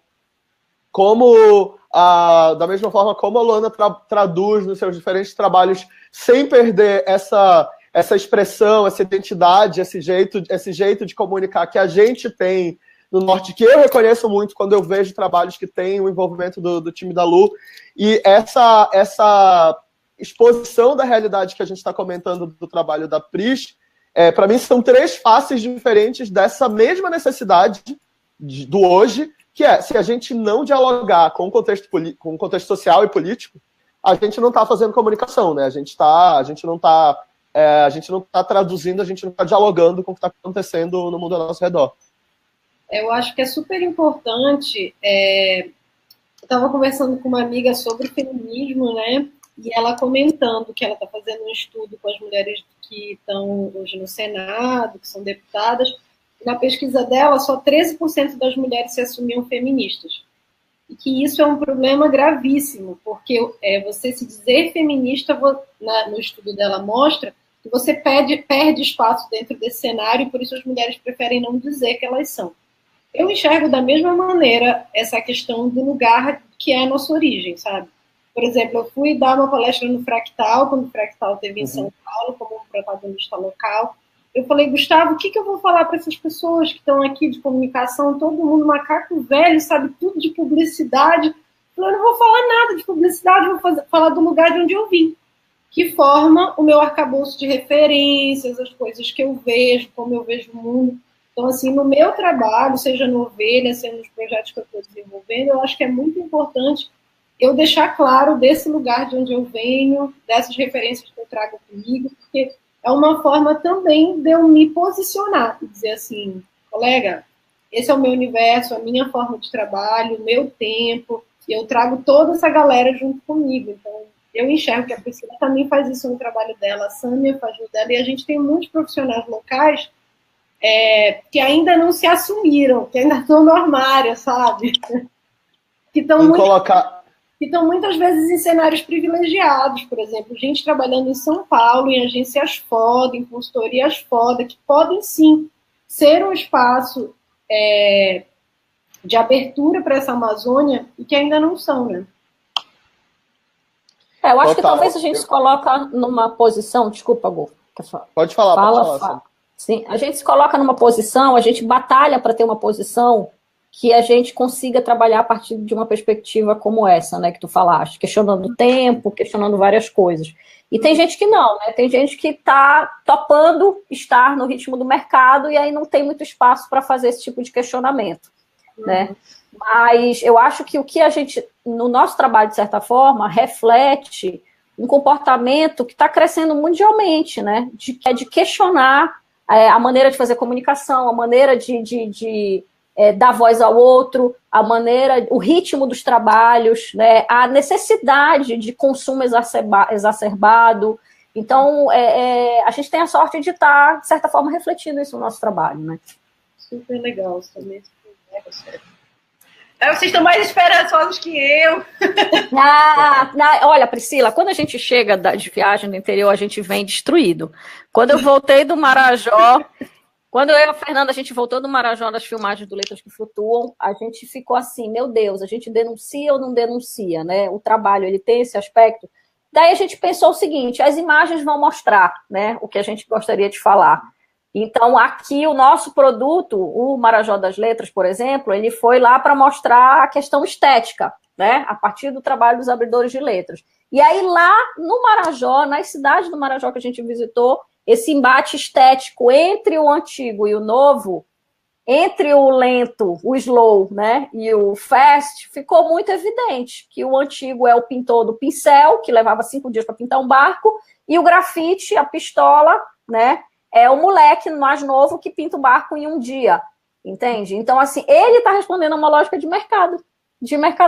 como da mesma forma como a Luana traduz nos seus diferentes trabalhos, sem perder essa expressão, essa identidade, esse jeito de comunicar que a gente tem no Norte, que eu reconheço muito quando eu vejo trabalhos que têm o envolvimento do time da Lu, e essa exposição da realidade que a gente está comentando do trabalho da Pris, para mim são 3 faces diferentes dessa mesma necessidade do hoje, que se a gente não dialogar com o contexto social e político, a gente não está fazendo comunicação, né? A gente não está traduzindo, a gente não está dialogando com o que está acontecendo no mundo ao nosso redor. Eu acho que é super importante. Eu estava conversando com uma amiga sobre feminismo, né? E ela comentando que ela está fazendo um estudo com as mulheres que estão hoje no Senado, que são deputadas. Na pesquisa dela, só 13% das mulheres se assumiam feministas. E que isso é um problema gravíssimo, porque você se dizer feminista, no estudo dela mostra que você perde espaço dentro desse cenário, e por isso as mulheres preferem não dizer que elas são. Eu enxergo da mesma maneira essa questão do lugar que é a nossa origem, sabe? Por exemplo, eu fui dar uma palestra no Fractal, quando o Fractal esteve em São Paulo, como um protagonista local. Eu falei, Gustavo, o que eu vou falar para essas pessoas que estão aqui de comunicação, todo mundo macaco velho, sabe tudo de publicidade? Eu falei, eu não vou falar nada de publicidade, vou falar do lugar de onde eu vim, que forma o meu arcabouço de referências, as coisas que eu vejo, como eu vejo o mundo. Então, assim, no meu trabalho, seja no Ovelha, seja nos projetos que eu estou desenvolvendo, eu acho que é muito importante eu deixar claro desse lugar de onde eu venho, dessas referências que eu trago comigo, porque é uma forma também de eu me posicionar e dizer assim, colega, esse é o meu universo, a minha forma de trabalho, o meu tempo, e eu trago toda essa galera junto comigo. Então, eu enxergo que a Priscila também faz isso no trabalho dela, a Sâmia faz no dela, e a gente tem muitos profissionais locais que ainda não se assumiram, que ainda estão no armário, sabe? Que estão muitas vezes em cenários privilegiados, por exemplo, gente trabalhando em São Paulo, em agências foda, em consultorias foda, que podem sim ser um espaço de abertura para essa Amazônia e que ainda não são, né? Eu acho que talvez a gente se coloca numa posição... Desculpa, Gu. Pode falar, Fala. Sim, a gente se coloca numa posição, a gente batalha para ter uma posição que a gente consiga trabalhar a partir de uma perspectiva como essa, né, que tu falaste, questionando o tempo, questionando várias coisas. E tem gente que não, né? Tem gente que está topando estar no ritmo do mercado e aí não tem muito espaço para fazer esse tipo de questionamento, né? Mas eu acho que o que a gente, no nosso trabalho, de certa forma, reflete um comportamento que está crescendo mundialmente, né? É de questionar a maneira de fazer comunicação, a maneira de dar voz ao outro, a maneira, o ritmo dos trabalhos, né? A necessidade de consumo exacerbado. Então, a gente tem a sorte de estar, de certa forma, refletindo isso no nosso trabalho, né? Super legal, isso também. Vocês estão mais esperançosos que eu. Olha, Priscila, quando a gente chega de viagem no interior, a gente vem destruído. Quando eu voltei do Marajó, quando eu e a Fernanda, a gente voltou do Marajó das filmagens do Letras que Flutuam, a gente ficou assim, meu Deus, a gente denuncia ou não denuncia, né? O trabalho, ele tem esse aspecto. Daí a gente pensou o seguinte, as imagens vão mostrar, né, o que a gente gostaria de falar. Então, aqui, o nosso produto, o Marajó das Letras, por exemplo, ele foi lá para mostrar a questão estética, né? A partir do trabalho dos abridores de letras. E aí, lá no Marajó, nas cidades do Marajó que a gente visitou, esse embate estético entre o antigo e o novo, entre o lento, o slow, né, e o fast, ficou muito evidente que o antigo é o pintor do pincel, que levava 5 dias para pintar um barco, e o grafite, a pistola, né, é o moleque mais novo que pinta o barco em um dia, entende? Então, assim, ele está respondendo a uma lógica de mercado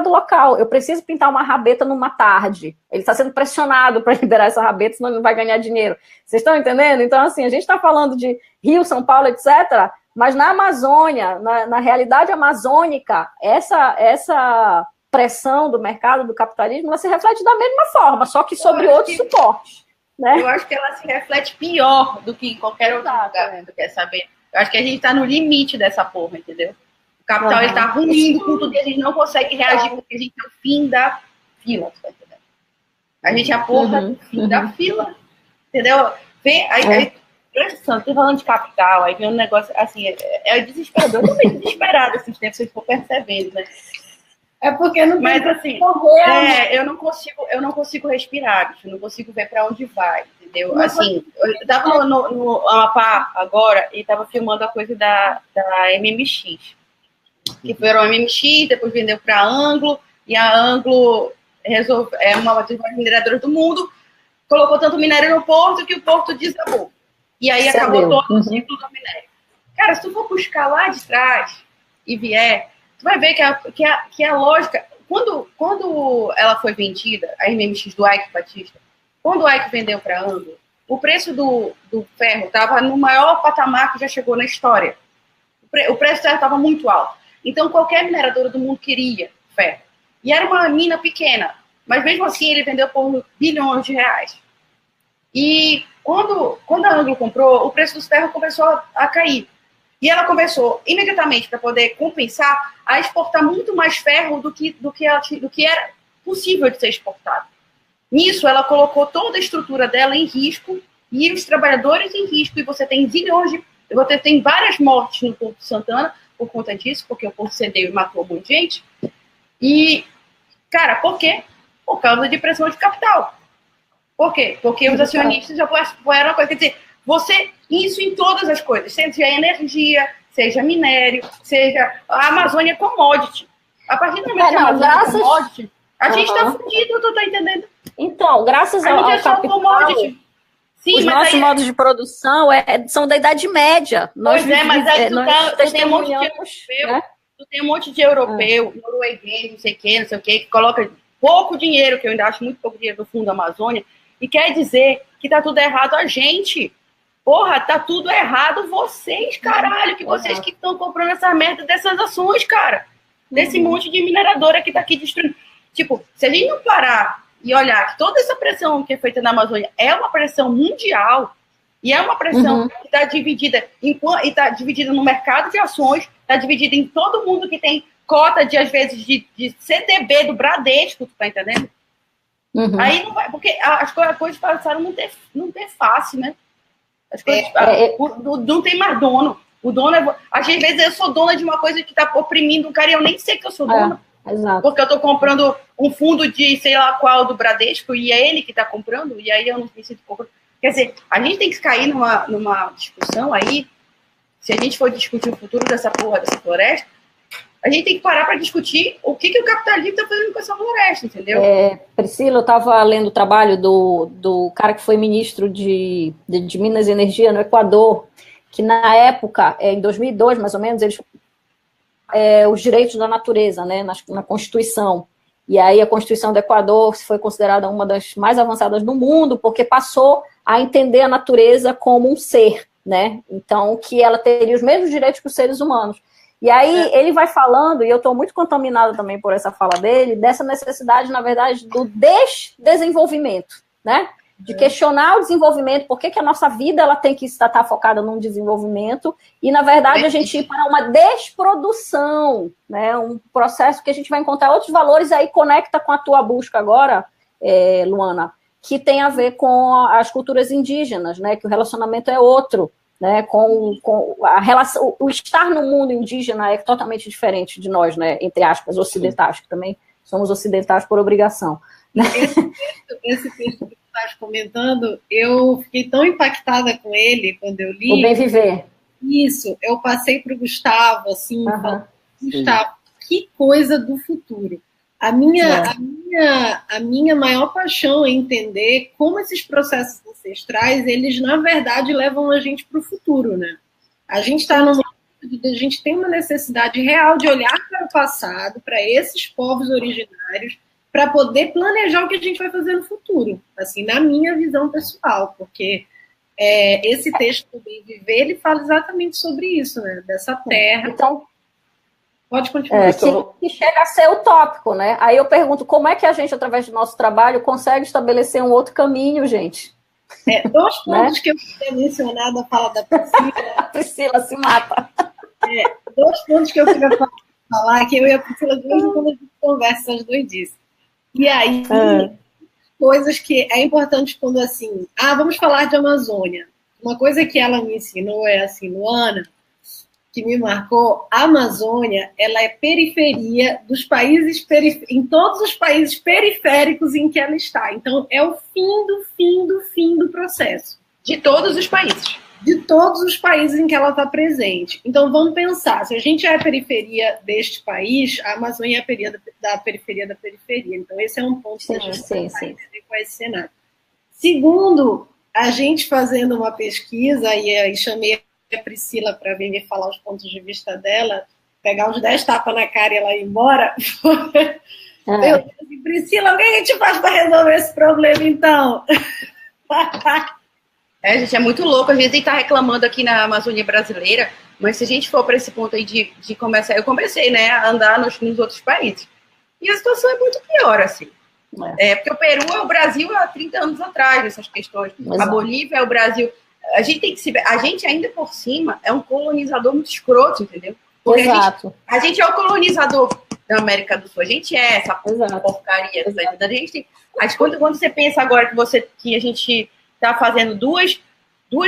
local. Eu preciso pintar uma rabeta numa tarde. Ele está sendo pressionado para liberar essa rabeta, senão ele não vai ganhar dinheiro. Vocês estão entendendo? Então, assim, a gente está falando de Rio, São Paulo, etc., mas na Amazônia, na realidade amazônica, essa pressão do mercado, do capitalismo, ela se reflete da mesma forma, só que sobre outros suportes. Né? Eu acho que ela se reflete pior do que em qualquer outro lugar, tu quer saber? Eu acho que a gente tá no limite dessa porra, entendeu? O capital, ele tá ruindo com tudo e a gente não consegue reagir porque a gente é o fim da fila, tá entendendo? A gente é a porra do fim da fila, entendeu? Vem, aí tô falando de capital, aí vem um negócio, assim, é desesperador. Eu tô meio desesperada esses tempos, vocês estão percebendo, né? É porque não tem. Mas assim, eu não consigo respirar, bicho, eu não consigo ver para onde vai, entendeu? Não, assim, eu tava no Amapá agora e tava filmando a coisa da MMX. Que foi a MMX, depois vendeu para Anglo, e a Anglo é uma das maiores mineradoras do mundo, colocou tanto minério no porto que o porto desabou. E aí acabou todo o ciclo do minério. Cara, se tu for buscar lá de trás e vier, tu vai ver que a lógica... Quando ela foi vendida, a MMX do Ike Batista, quando o Ike vendeu para a Anglo, o preço do ferro estava no maior patamar que já chegou na história. O preço do ferro estava muito alto. Então, qualquer mineradora do mundo queria ferro. E era uma mina pequena, mas mesmo assim ele vendeu por bilhões de reais. E quando a Anglo comprou, o preço dos ferros começou a cair. E ela começou imediatamente, para poder compensar, a exportar muito mais ferro do que era possível de ser exportado. Nisso, ela colocou toda a estrutura dela em risco e os trabalhadores em risco. E você tem várias mortes no Porto de Santana por conta disso, porque o Porto cedeu e matou um monte de gente. E, cara, por quê? Por causa de pressão de capital. Por quê? Porque os acionistas já apoiaram a coisa. Quer dizer, isso em todas as coisas, seja energia, seja minério, seja a Amazônia commodity. A partir do momento que a Amazônia é commodity, a gente está fudido, tu tá entendendo? Então, graças ao capital, commodity. Sim, os nossos modos de produção são da Idade Média. Pois mas aí tu tem um monte de europeu, né? Tu tem um monte de europeu, norueguês, não sei o que coloca pouco dinheiro, que eu ainda acho muito pouco dinheiro no Fundo da Amazônia, e quer dizer que tá tudo errado a gente. Porra, tá tudo errado vocês, caralho, que vocês que estão comprando essa merda dessas ações, cara. Desse monte de mineradora que tá aqui destruindo. Tipo, se a gente não parar e olhar que toda essa pressão que é feita na Amazônia é uma pressão mundial e é uma pressão que está dividida no mercado de ações, está dividida em todo mundo que tem cota de, às vezes, de CDB do Bradesco, tu tá entendendo? Aí não vai, porque as coisas passaram a não ter face, né? As coisas, não tem mais dono. O dono às vezes eu sou dona de uma coisa que está oprimindo o cara e eu nem sei que eu sou dona. Exato. Porque eu estou comprando um fundo de sei lá qual do Bradesco e é ele que está comprando, e aí eu não me sinto comprando. Quer dizer, a gente tem que cair numa discussão aí, se a gente for discutir o futuro dessa porra, dessa floresta, a gente tem que parar para discutir o que o capitalismo está fazendo com essa floresta, entendeu? Priscila, eu estava lendo o trabalho do cara que foi ministro de Minas e Energia no Equador, que na época, em 2002, mais ou menos, eles os direitos da natureza, né, na Constituição. E aí a Constituição do Equador foi considerada uma das mais avançadas do mundo, porque passou a entender a natureza como um ser, né? Então, que ela teria os mesmos direitos que os seres humanos. E aí ele vai falando, e eu estou muito contaminada também por essa fala dele, dessa necessidade, na verdade, do desdesenvolvimento, né? De questionar o desenvolvimento, por que a nossa vida ela tem que estar focada num desenvolvimento, e, na verdade, a gente ir para uma desprodução, né? Um processo que a gente vai encontrar outros valores, aí conecta com a tua busca agora, Luana, que tem a ver com as culturas indígenas, né? Que o relacionamento é outro, né, com a relação, o estar no mundo indígena é totalmente diferente de nós, né, entre aspas, ocidentais, que também somos ocidentais por obrigação. Né? Esse texto que tu estás comentando, eu fiquei tão impactada com ele quando eu li. O Bem Viver. Isso, eu passei para o Gustavo, assim, Gustavo, que coisa do futuro. A minha maior paixão é entender como esses processos ancestrais, eles, na verdade, levam a gente para o futuro, né? A gente está num momento a gente tem uma necessidade real de olhar para o passado, para esses povos originários, para poder planejar o que a gente vai fazer no futuro, assim, na minha visão pessoal, porque esse texto do Bem Viver, ele fala exatamente sobre isso, né? Dessa terra. Então, pode continuar. Que chega a ser utópico, né? Aí eu pergunto, como é que a gente, através do nosso trabalho, consegue estabelecer um outro caminho, gente? Dois pontos que eu queria mencionar da fala da Priscila. A Priscila se mata. Dois pontos que eu queria falar, que eu e a Priscila, de vez em quando a gente conversa as doidices. E aí, coisas que é importante quando, assim, vamos falar de Amazônia. Uma coisa que ela me ensinou é assim, Luana, que me marcou, a Amazônia, ela é periferia dos países, em todos os países periféricos em que ela está. Então, é o fim do processo. De todos os países. De todos os países em que ela está presente. Então, vamos pensar, se a gente é a periferia deste país, a Amazônia é a periferia da periferia. Então, esse é um ponto que a gente tem que entender com esse cenário. Segundo, a gente fazendo uma pesquisa, e chamei a Priscila para vir me falar os pontos de vista dela, pegar uns 10 tapas na cara e ela ir embora. Eu disse, Priscila, o que a gente faz para resolver esse problema, então? Gente, é muito louco. A gente está reclamando aqui na Amazônia brasileira, mas se a gente for para esse ponto aí de começar... Eu comecei, né, a andar nos outros países. E a situação é muito pior, assim. Porque o Peru é o Brasil há 30 anos atrás, nessas questões. Exato. A Bolívia é o Brasil... A gente tem que se ver, a gente ainda por cima é um colonizador muito escroto, entendeu? Porque Exato. A gente é o colonizador da América do Sul, a gente é essa porcaria. Quando você pensa agora que a gente está fazendo duas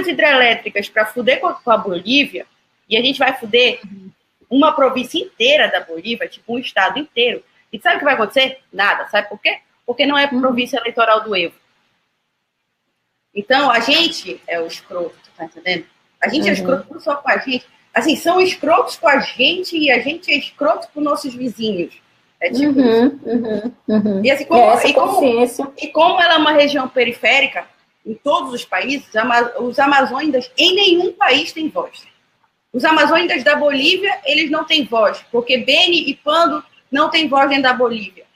hidrelétricas para fuder com a Bolívia, e a gente vai fuder uma província inteira da Bolívia, tipo um estado inteiro, e sabe o que vai acontecer? Nada, sabe por quê? Porque não é província eleitoral do Evo. Então, a gente é o escroto, tá entendendo? A gente é escroto não só com a gente. Assim, são escrotos com a gente e a gente é escroto com nossos vizinhos. É tipo isso. E assim, como ela é uma região periférica, em todos os países, os amazônidas, em nenhum país tem voz. Os amazônidas da Bolívia, eles não têm voz, porque Beni e Pando não têm voz dentro da Bolívia.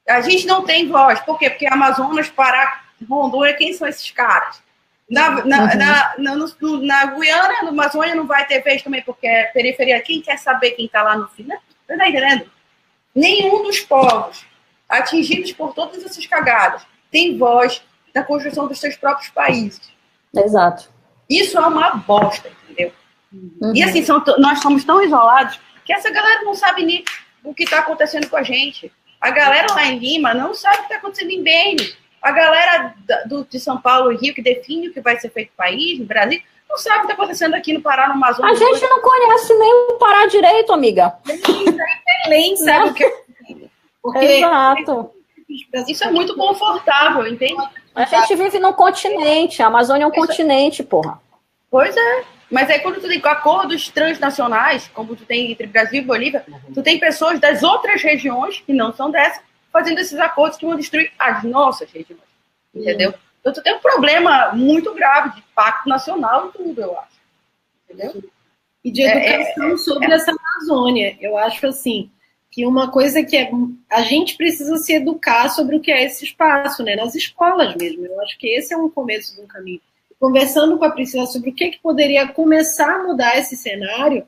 A gente não tem voz. Por quê? Porque Amazonas, Pará, Rondônia, quem são esses caras? Na Guiana, na Amazônia, não vai ter vez também, porque é periferia. Quem quer saber quem está lá no final? Você está entendendo? Nenhum dos povos atingidos por todas essas cagadas tem voz na construção dos seus próprios países. Exato. Isso é uma bosta, entendeu? E assim, nós somos tão isolados que essa galera não sabe nem o que está acontecendo com a gente. A galera lá em Lima não sabe o que está acontecendo em Beni. A galera de São Paulo e Rio, que define o que vai ser feito no país, no Brasil, não sabe o que está acontecendo aqui no Pará, no Amazonas. A gente não conhece nem o Pará direito, amiga. Nem sabe o que é. Porque Exato. Isso é muito confortável, entende? A gente vive num continente, a Amazônia é um continente, porra. Pois é. Mas aí quando tu tem acordos transnacionais, como tu tem entre Brasil e Bolívia, tu tem pessoas das outras regiões, que não são dessa, fazendo esses acordos que vão destruir as nossas regiões. Entendeu? Então tu tem um problema muito grave de pacto nacional e tudo, eu acho. Entendeu? E de educação sobre essa Amazônia. Eu acho assim, que uma coisa que a gente precisa se educar sobre o que é esse espaço, né? Nas escolas mesmo. Eu acho que esse é um começo de um caminho. Conversando com a Priscila sobre o que poderia começar a mudar esse cenário,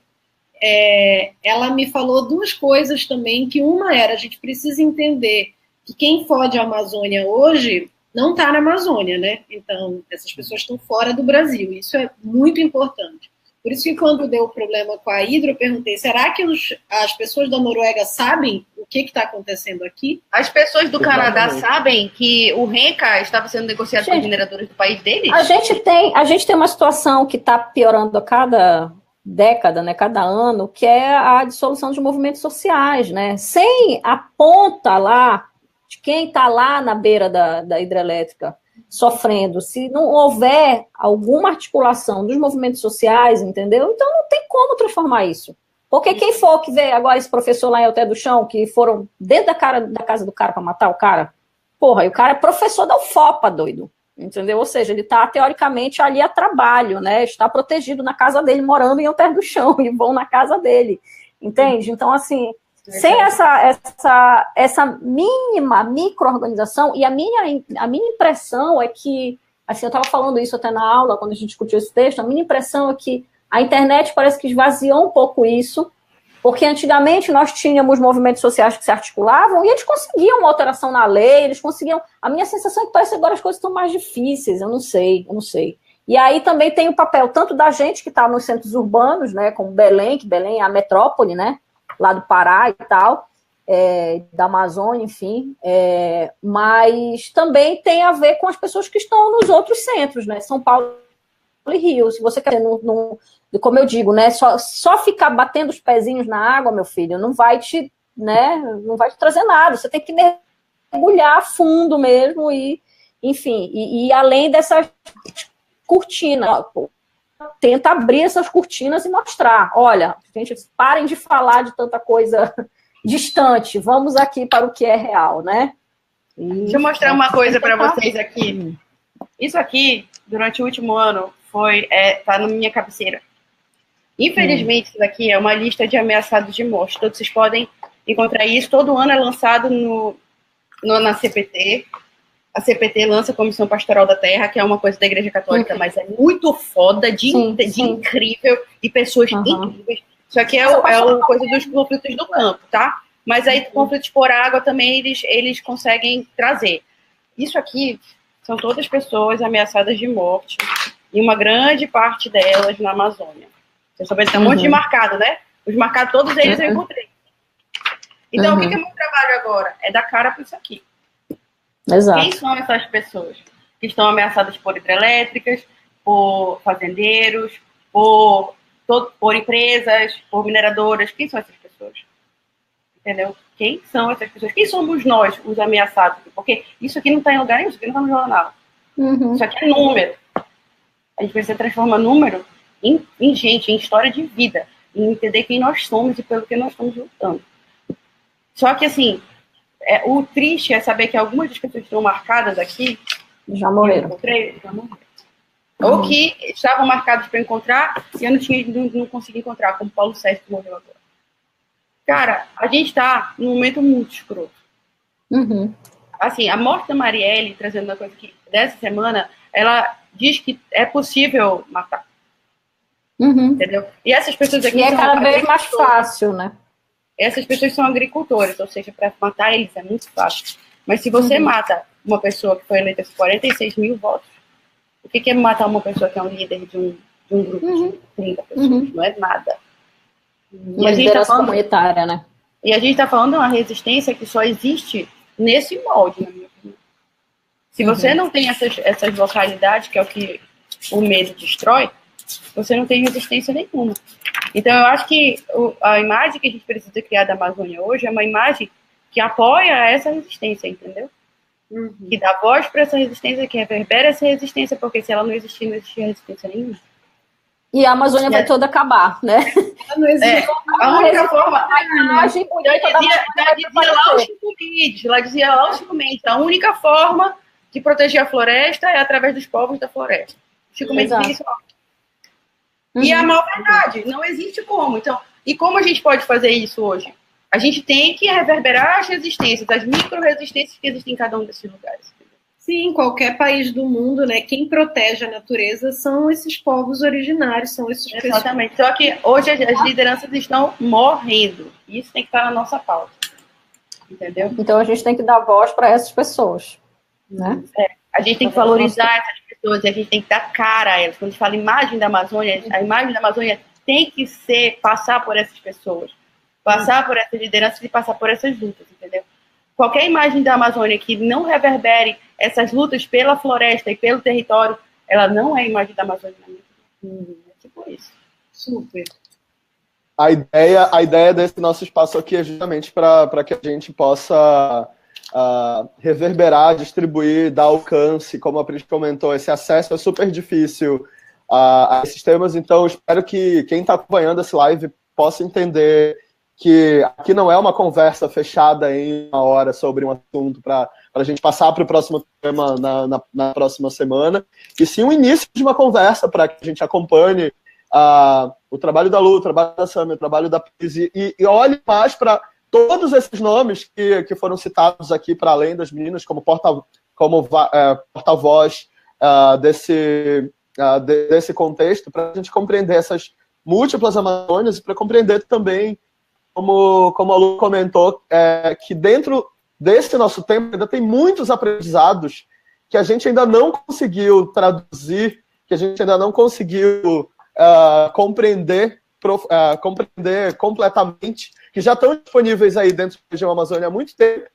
ela me falou duas coisas também, que uma era, a gente precisa entender que quem fode a Amazônia hoje não está na Amazônia, né? Então, essas pessoas estão fora do Brasil, isso é muito importante. Por isso que quando deu o problema com a Hidro, eu perguntei, será que as pessoas da Noruega sabem o que está acontecendo aqui? As pessoas do Canadá sabem que o RENCA estava sendo negociado com as mineradoras do país deles? A gente tem uma situação que está piorando a cada década, né, cada ano, que é a dissolução dos movimentos sociais, né? Sem a ponta lá, de quem está lá na beira da hidrelétrica, sofrendo, se não houver alguma articulação dos movimentos sociais, entendeu? Então não tem como transformar isso. Porque quem for que vê agora esse professor lá em Alter do Chão, que foram dentro da casa do cara para matar o cara, porra, e o cara é professor da UFOPA, doido, entendeu? Ou seja, ele está teoricamente ali a trabalho, né? Está protegido na casa dele, morando em Alter do Chão, e vão na casa dele, entende? Então, assim, sem essa mínima micro-organização, e a minha impressão é que, assim, eu estava falando isso até na aula, quando a gente discutiu esse texto, a minha impressão é que a internet parece que esvaziou um pouco isso, porque antigamente nós tínhamos movimentos sociais que se articulavam e eles conseguiam uma alteração na lei, eles conseguiam... A minha sensação é que parece que agora as coisas estão mais difíceis, eu não sei. E aí também tem o papel tanto da gente que está nos centros urbanos, né, como Belém, que Belém é a metrópole, né, lá do Pará e tal, da Amazônia, enfim, mas também tem a ver com as pessoas que estão nos outros centros, né, São Paulo e Rio. Se você quer, como eu digo, né, só ficar batendo os pezinhos na água, meu filho, não vai te trazer nada, você tem que mergulhar a fundo mesmo, e enfim, e além dessas cortinas, tenta abrir essas cortinas e mostrar, olha, gente, parem de falar de tanta coisa distante, vamos aqui para o que é real, né? Deixa eu mostrar uma coisa para vocês aqui. Isso aqui, durante o último ano, tá na minha cabeceira. Infelizmente, isso daqui é uma lista de ameaçados de morte. Todos vocês podem encontrar isso. Todo ano é lançado na CPT. A CPT lança a Comissão Pastoral da Terra, que é uma coisa da Igreja Católica, mas é muito foda, de incrível, e pessoas incríveis. Isso aqui é a coisa dos conflitos do campo, tá? Mas aí, conflitos por água também eles conseguem trazer. Isso aqui são todas pessoas ameaçadas de morte, e uma grande parte delas na Amazônia. Você sabe, tem um monte de marcado, né? Os marcados, todos eles eu encontrei. Então, o que é meu trabalho agora? É dar cara para isso aqui. Exato. Quem são essas pessoas que estão ameaçadas por hidrelétricas, por fazendeiros, por empresas, por mineradoras? Quem são essas pessoas? Entendeu? Quem são essas pessoas? Quem somos nós, os ameaçados? Porque isso aqui não está em lugar nenhum, isso aqui não está no jornal. Isso aqui é número. A gente precisa transformar número em gente, em história de vida, em entender quem nós somos e pelo que nós estamos lutando. Só que, assim, o triste é saber que algumas das pessoas que estão marcadas aqui já morreram. Ou que estavam marcadas para encontrar e eu não consegui encontrar, como Paulo Sérgio, que morreu agora. Cara, a gente está num momento muito escroto. Assim, a morte da Marielle, trazendo uma coisa que dessa semana, ela diz que é possível matar. Entendeu? E essas pessoas aqui e é cada vez mais fácil, né? Essas pessoas são agricultores, ou seja, para matar eles é muito fácil. Mas se você mata uma pessoa que foi eleita com 46 mil votos, o que é matar uma pessoa que é um líder de um grupo de 30 pessoas? Não é nada. Uma liderança comunitária, né? E a gente está falando de uma resistência que só existe nesse molde, na minha opinião. Se você não tem essas localidades, que é o que o medo destrói, você não tem resistência nenhuma. Então, eu acho que a imagem que a gente precisa criar da Amazônia hoje é uma imagem que apoia essa resistência, entendeu? Que dá voz para essa resistência, que reverbera essa resistência, porque se ela não existir, não existia resistência nenhuma. E a Amazônia vai toda acabar, né? Não existe. A única forma... Já dizia lá o Chico Mendes, a única forma de proteger a floresta é através dos povos da floresta. Chico Mendes disse isso. E é a maior verdade, não existe como. Então, e como a gente pode fazer isso hoje? A gente tem que reverberar as resistências, as micro-resistências que existem em cada um desses lugares. Sim, qualquer país do mundo, né? Quem protege a natureza são esses povos originários, são esses pessoas. Exatamente. Só que hoje as lideranças estão morrendo. Isso tem que estar na nossa pauta. Entendeu? Então a gente tem que dar voz para essas pessoas, né? A gente tem que valorizar essas pessoas, e a gente tem que dar cara a elas. Quando a gente fala imagem da Amazônia, a imagem da Amazônia tem que passar por essas pessoas, passar por essas lideranças e passar por essas lutas, entendeu? Qualquer imagem da Amazônia que não reverbere essas lutas pela floresta e pelo território, ela não é a imagem da Amazônia. É tipo isso. Super. A ideia desse nosso espaço aqui é justamente para que a gente possa reverberar, distribuir, dar alcance, como a Pris comentou, esse acesso é super difícil a esses temas, então espero que quem está acompanhando esse live possa entender que aqui não é uma conversa fechada em uma hora sobre um assunto para a gente passar para o próximo tema na próxima semana, e sim o início de uma conversa para que a gente acompanhe o trabalho da Lu, o trabalho da Sâmia, o trabalho da Pris, e olhe mais para todos esses nomes que foram citados aqui, para além das meninas, como porta-voz desse contexto, para a gente compreender essas múltiplas Amazônias e para compreender também, como a Lu comentou, que dentro desse nosso tempo ainda tem muitos aprendizados que a gente ainda não conseguiu traduzir, que a gente ainda não conseguiu compreender completamente, que já estão disponíveis aí dentro da região Amazônia há muito tempo,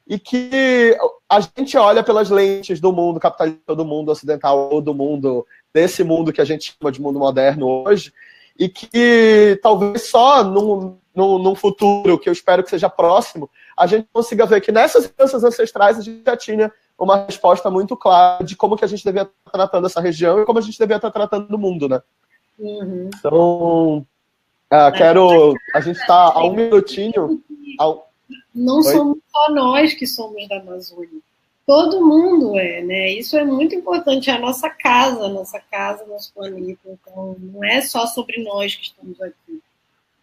e que a gente olha pelas lentes do mundo capitalista, do mundo ocidental, ou do mundo, desse mundo que a gente chama de mundo moderno hoje, e que talvez só num futuro, que eu espero que seja próximo, a gente consiga ver que nessas heranças ancestrais a gente já tinha uma resposta muito clara de como que a gente devia estar tratando essa região e como a gente devia estar tratando o mundo, né? Então, a gente está a um minutinho... Não somos só nós que somos da Amazônia. Todo mundo né? Isso é muito importante, é a nossa casa, nosso planeta. Então, não é só sobre nós que estamos aqui.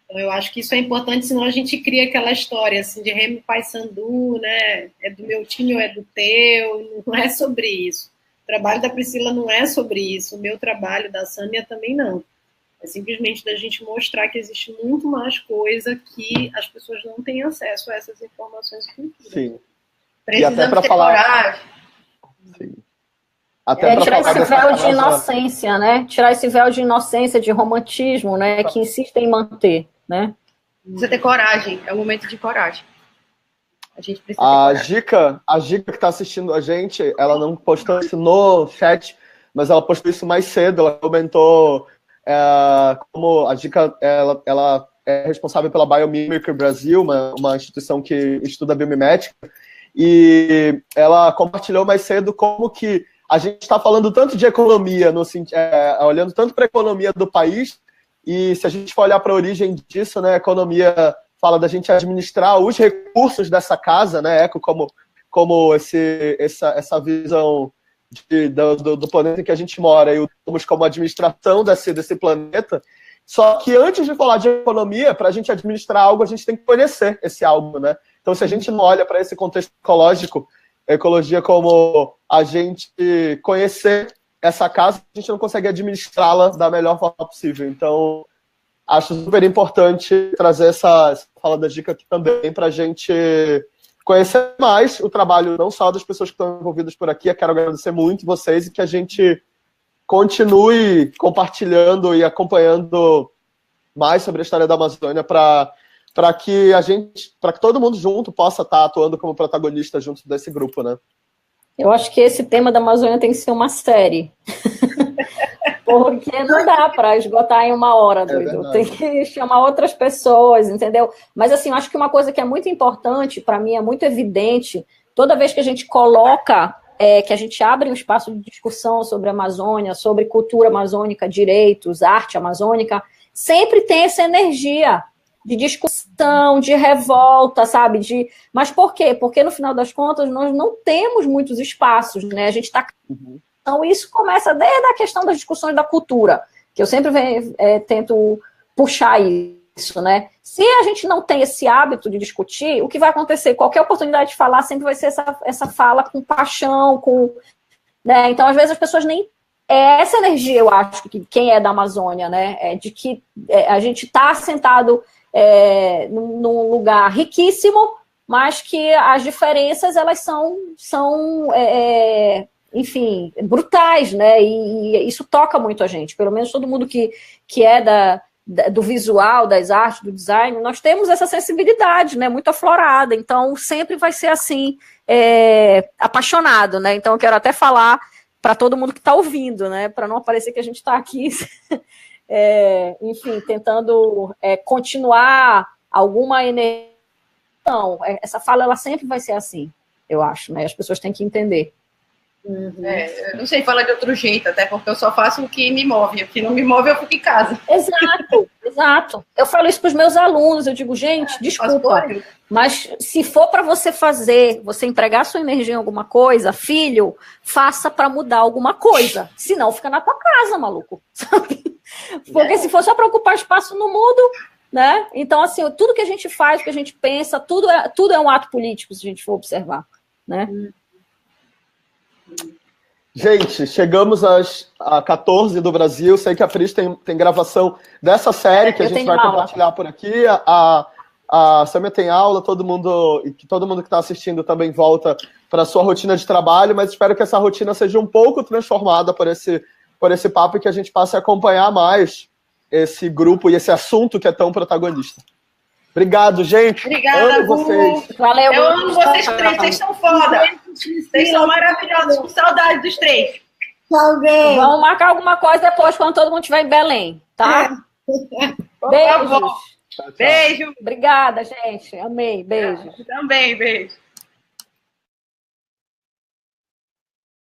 Então, eu acho que isso é importante, senão a gente cria aquela história, assim, de Remo Paysandu, né? É do meu time ou é do teu? Não é sobre isso. O trabalho da Priscila não é sobre isso. O meu trabalho, da Sâmia, também não. É simplesmente da gente mostrar que existe muito mais coisa que as pessoas não têm acesso a essas informações e culturas. Sim. Precisamos e até ter coragem. Sim. Até tirar esse véu de inocência, né? Tirar esse véu de inocência, de romantismo, né? Que insistem em manter, né? Precisa ter coragem. É o momento de coragem. A gente precisa a Gica que está assistindo a gente, ela não postou isso no chat, mas ela postou isso mais cedo. Ela comentou como a Gica, ela é responsável pela Biomimicry Brasil, uma instituição que estuda biomimética, e ela compartilhou mais cedo como que a gente está falando tanto de economia, olhando tanto para a economia do país, e se a gente for olhar para a origem disso, né, a economia fala da gente administrar os recursos dessa casa, né, como essa visão do planeta em que a gente mora, e usamos como administração desse planeta. Só que antes de falar de economia, para a gente administrar algo, a gente tem que conhecer esse algo, né? Então, se a gente não olha para esse contexto ecológico, ecologia como a gente conhecer essa casa, a gente não consegue administrá-la da melhor forma possível. Então, acho super importante trazer essa fala da Gica aqui também, para a gente conhecer mais o trabalho, não só das pessoas que estão envolvidas por aqui. Eu quero agradecer muito vocês e que a gente continue compartilhando e acompanhando mais sobre a história da Amazônia para para que todo mundo junto possa estar atuando como protagonista junto desse grupo, né? Eu acho que esse tema da Amazônia tem que ser uma série. Porque não dá para esgotar em uma hora, doido. Tem que chamar outras pessoas, entendeu? Mas, assim, eu acho que uma coisa que é muito importante, para mim, é muito evidente, toda vez que a gente coloca, que a gente abre um espaço de discussão sobre a Amazônia, sobre cultura amazônica, direitos, arte amazônica, sempre tem essa energia de discussão, de revolta, sabe? Mas por quê? Porque, no final das contas, nós não temos muitos espaços, né? A gente está... Então, isso começa desde a questão das discussões da cultura, que eu sempre tento puxar isso, né? Se a gente não tem esse hábito de discutir, o que vai acontecer? Qualquer oportunidade de falar sempre vai ser essa fala com paixão, né? Então, às vezes, as pessoas nem... essa energia, eu acho, que quem é da Amazônia, né? De que a gente está sentado num lugar riquíssimo, mas que as diferenças, elas são enfim, brutais, né? E isso toca muito a gente. Pelo menos todo mundo que é do visual, das artes, do design, nós temos essa sensibilidade, né? Muito aflorada. Então, sempre vai ser assim, apaixonado, né? Então, eu quero até falar para todo mundo que está ouvindo, né? Para não parecer que a gente está aqui, enfim, tentando continuar alguma energia. Não, essa fala, ela sempre vai ser assim, eu acho, né? As pessoas têm que entender. Eu não sei falar de outro jeito, até porque eu só faço o que me move, o que não me move eu fico em casa. Exato. Eu falo isso para os meus alunos, eu digo, gente, desculpa, mas se for para você empregar sua energia em alguma coisa, filho, faça para mudar alguma coisa, senão fica na tua casa, maluco, sabe? Porque se for só para ocupar espaço no mundo, né? Então, assim, tudo que a gente faz, o que a gente pensa, tudo é um ato político, se a gente for observar, né? Gente, chegamos a 14 do Brasil. Sei que a Pris tem gravação dessa série que a gente vai compartilhar por aqui. A Sâmia tem aula, todo mundo que está assistindo também volta para a sua rotina de trabalho, mas espero que essa rotina seja um pouco transformada por esse papo e que a gente passe a acompanhar mais esse grupo e esse assunto que é tão protagonista. Obrigado, gente. Obrigada, amo vocês. Valeu. Eu amo vocês três, vocês são foda. Vocês são maravilhosos, com saudade dos três. Vamos marcar alguma coisa depois, quando todo mundo estiver em Belém, tá? Beijos. Beijo. Obrigada, gente. Amei. Beijo. Também, beijo.